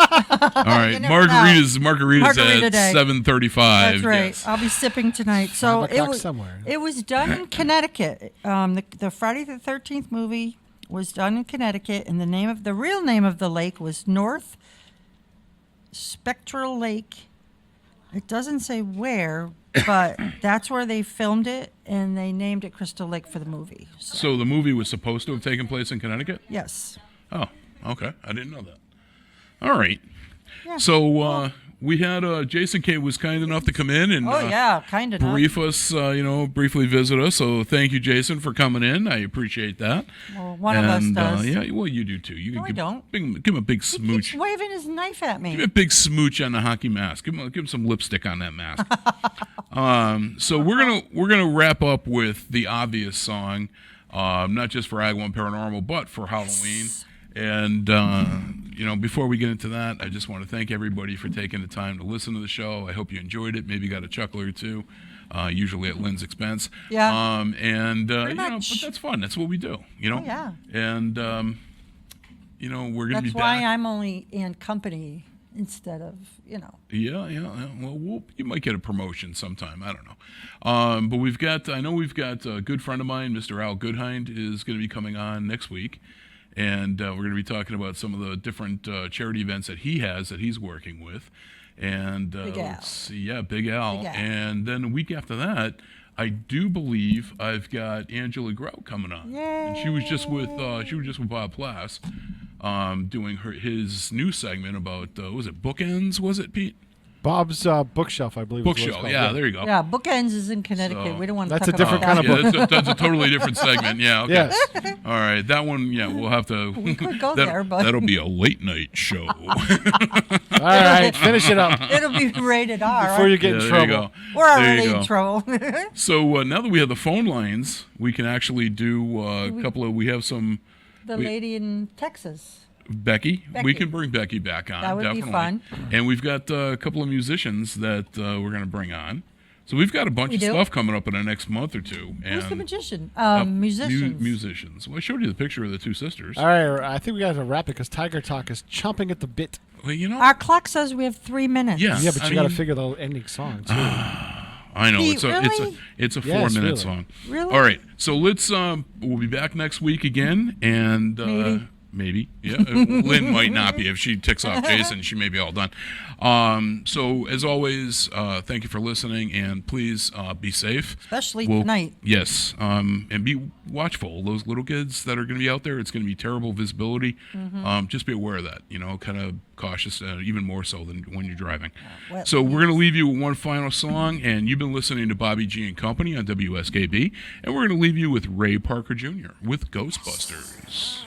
Speaker 5: All right.
Speaker 6: You never know.
Speaker 5: Margaritas
Speaker 6: Margarita
Speaker 5: at
Speaker 6: day.
Speaker 5: 7:35.
Speaker 6: That's right.
Speaker 5: Yes.
Speaker 6: I'll be sipping tonight. So
Speaker 3: 5
Speaker 6: it
Speaker 3: o'clock
Speaker 6: was
Speaker 3: somewhere.
Speaker 6: It was done in Connecticut. The Friday the 13th movie was done in Connecticut, and the real name of the lake was North Spectral Lake. It doesn't say where, but that's where they filmed it, and they named it Crystal Lake for the movie.
Speaker 5: So the movie was supposed to have taken place in Connecticut?
Speaker 6: Yes.
Speaker 5: Oh, okay. I didn't know that. All right.
Speaker 6: Yeah.
Speaker 5: So we had Jason K was kind enough to come in and
Speaker 6: kind of
Speaker 5: brief us, briefly visit us. So thank you, Jason, for coming in. I appreciate that.
Speaker 6: Well, one of us does.
Speaker 5: Yeah, well, you do too. You
Speaker 6: No, I don't.
Speaker 5: Give him a big
Speaker 6: He
Speaker 5: smooch.
Speaker 6: keeps waving his knife at me.
Speaker 5: Give him a big smooch on the hockey mask. Give him some lipstick on that mask. So we're gonna wrap up with the obvious song, not just for Ag One Paranormal, but for Halloween. And before we get into that, I just want to thank everybody for taking the time to listen to the show. I hope you enjoyed it. Maybe got a chuckle or two. Usually at Lynn's expense.
Speaker 6: Yeah.
Speaker 5: But that's fun. That's what we do.
Speaker 6: Oh, yeah.
Speaker 5: And we're gonna be
Speaker 6: That's
Speaker 5: back.
Speaker 6: why I'm only in company instead of,
Speaker 5: Yeah. Well, you might get a promotion sometime. I don't know. But I know we've got a good friend of mine, Mr. Al Goodhind, is going to be coming on next week. And we're going to be talking about some of the different charity events that he has that he's working with. And
Speaker 6: Big Al.
Speaker 5: let's see, yeah, Big Al.
Speaker 6: Big Al.
Speaker 5: And then a week after that, I do believe I've got Angela Grout coming on.
Speaker 6: Yay.
Speaker 5: And she was just with Bob Plass, doing his new segment about was it Bookends? Was it Pete?
Speaker 3: Bob's Bookshelf, I believe. Is what it's
Speaker 5: Bookshelf,
Speaker 3: called.
Speaker 5: yeah, there you go.
Speaker 6: Yeah, Bookends is in Connecticut.
Speaker 5: So-
Speaker 6: We don't want to
Speaker 3: That's
Speaker 6: talk
Speaker 3: a different
Speaker 6: about
Speaker 3: kind
Speaker 6: that.
Speaker 3: of book.
Speaker 5: That's a totally different segment. Yeah. Okay.
Speaker 3: Yes.
Speaker 5: All right. That one. Yeah, we'll have to.
Speaker 6: We could go there, but
Speaker 5: that'll be a late night show.
Speaker 3: All right, finish it up.
Speaker 6: it'll be rated R.
Speaker 3: Before
Speaker 6: right?
Speaker 3: you get in
Speaker 5: There
Speaker 3: trouble.
Speaker 5: you go.
Speaker 6: We're
Speaker 5: There you
Speaker 6: already
Speaker 5: go.
Speaker 6: in trouble.
Speaker 5: So now that we have the phone lines, we can actually do a couple of. We have some.
Speaker 6: The lady in Texas.
Speaker 5: Becky.
Speaker 6: Becky.
Speaker 5: We can bring Becky back on.
Speaker 6: That would be
Speaker 5: definitely.
Speaker 6: fun.
Speaker 5: And we've got a couple of musicians that we're going to bring on. So we've got a bunch
Speaker 6: We
Speaker 5: of
Speaker 6: do?
Speaker 5: stuff coming up in the next month or two.
Speaker 6: Who's the
Speaker 5: And
Speaker 6: magician?
Speaker 5: musicians.
Speaker 6: Musicians.
Speaker 5: Well, I showed you the picture of the two sisters.
Speaker 3: All right, I think we got to wrap it because Tiger Talk is chomping at the bit.
Speaker 5: Well, you know.
Speaker 6: Our clock says we have 3 minutes.
Speaker 5: Yeah.
Speaker 3: Yeah, but
Speaker 5: I
Speaker 3: you got to
Speaker 5: mean-
Speaker 3: figure the ending song too.
Speaker 5: I know
Speaker 6: Pete,
Speaker 5: it's a
Speaker 3: Yes,
Speaker 5: 4-minute
Speaker 3: really.
Speaker 5: song.
Speaker 6: Really?
Speaker 5: All right, so let's we'll be back next week again, and maybe yeah, Lynn might not be if she ticks off Jason. She may be all done. So as always, thank you for listening, and please be safe,
Speaker 6: Especially tonight.
Speaker 5: Yes, and be watchful. Those little kids that are going to be out there, it's going to be terrible visibility.
Speaker 6: Mm-hmm.
Speaker 5: Just be aware of that. You know, kind of cautious, even more so than when you're driving.
Speaker 6: Well,
Speaker 5: So we're going to leave you with one final song, and you've been listening to Bobby G and Company on WSKB, and we're going to leave you with Ray Parker Jr. with Ghostbusters.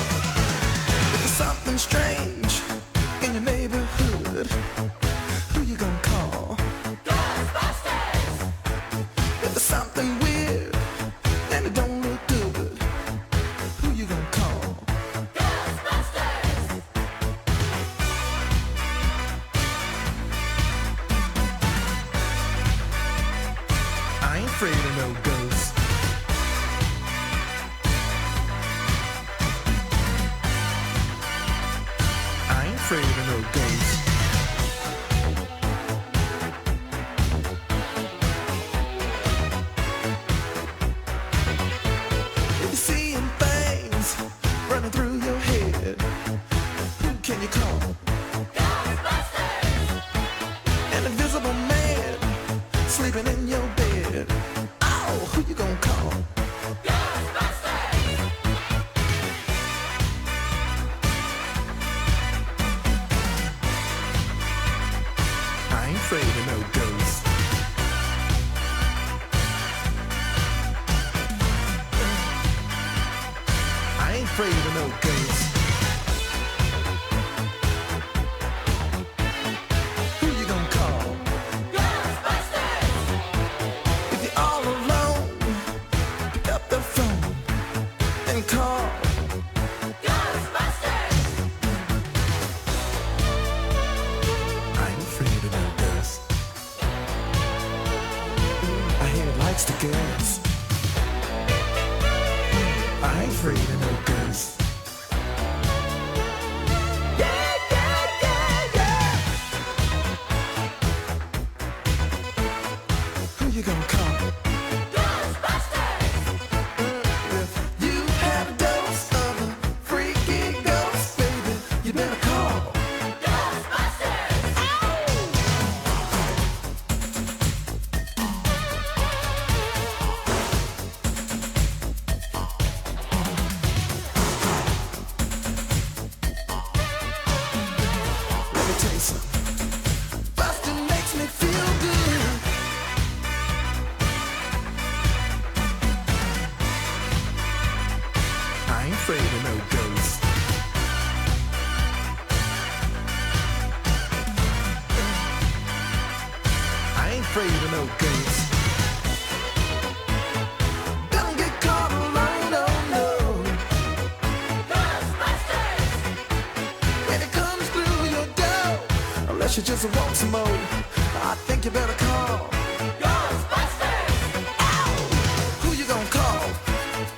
Speaker 12: There's something strange in your neighborhood. Who you gonna call? Ghostbusters! If there's something weird and it don't look good, who you gonna call? Ghostbusters! I ain't afraid of no ghosts. I ain't afraid of no ghosts. If you're seeing things running through your head, who can you call? Ghostbusters! An invisible man sleeping in your bed. Oh, who you gonna call? Ghostbusters! I ain't afraid of no ghosts. I ain't afraid of no ghosts. Who you gonna call? Ghostbusters! If you're all alone, pick up the phone and call. Ghostbusters! I ain't afraid of no ghosts. I hear it likes to girls. I ain't afraid of no ghosts. Yeah, yeah, yeah, yeah. Who you gonna call? Ghostbusters! If you have a dose of a freaky ghost, baby, you better call. Ghostbusters! Let me tell you something. Bustin' makes me feel good. I ain't afraid of no ghosts. I ain't afraid of no ghosts. Don't get caught alone, oh no. Ghostbusters! When it comes through your door, unless you just want some more, I think you better call. Ghostbusters! Ow! Who you gonna call?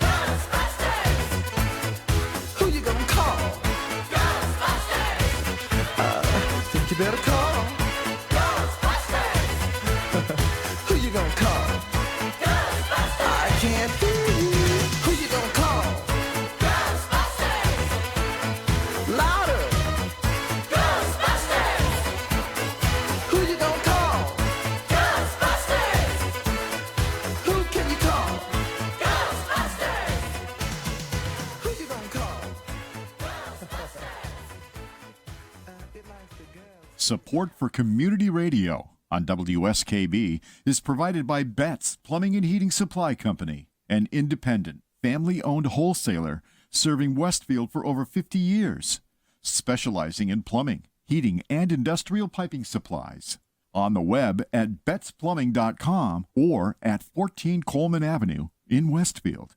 Speaker 12: Ghostbusters! Who you gonna call? Ghostbusters! Think you better call. Ghostbusters! Who you gonna call?
Speaker 4: Support for community radio on WSKB is provided by Betts Plumbing and Heating Supply Company, an independent, family-owned wholesaler serving Westfield for over 50 years, specializing in plumbing, heating, and industrial piping supplies. On the web at bettsplumbing.com or at 14 Coleman Avenue in Westfield.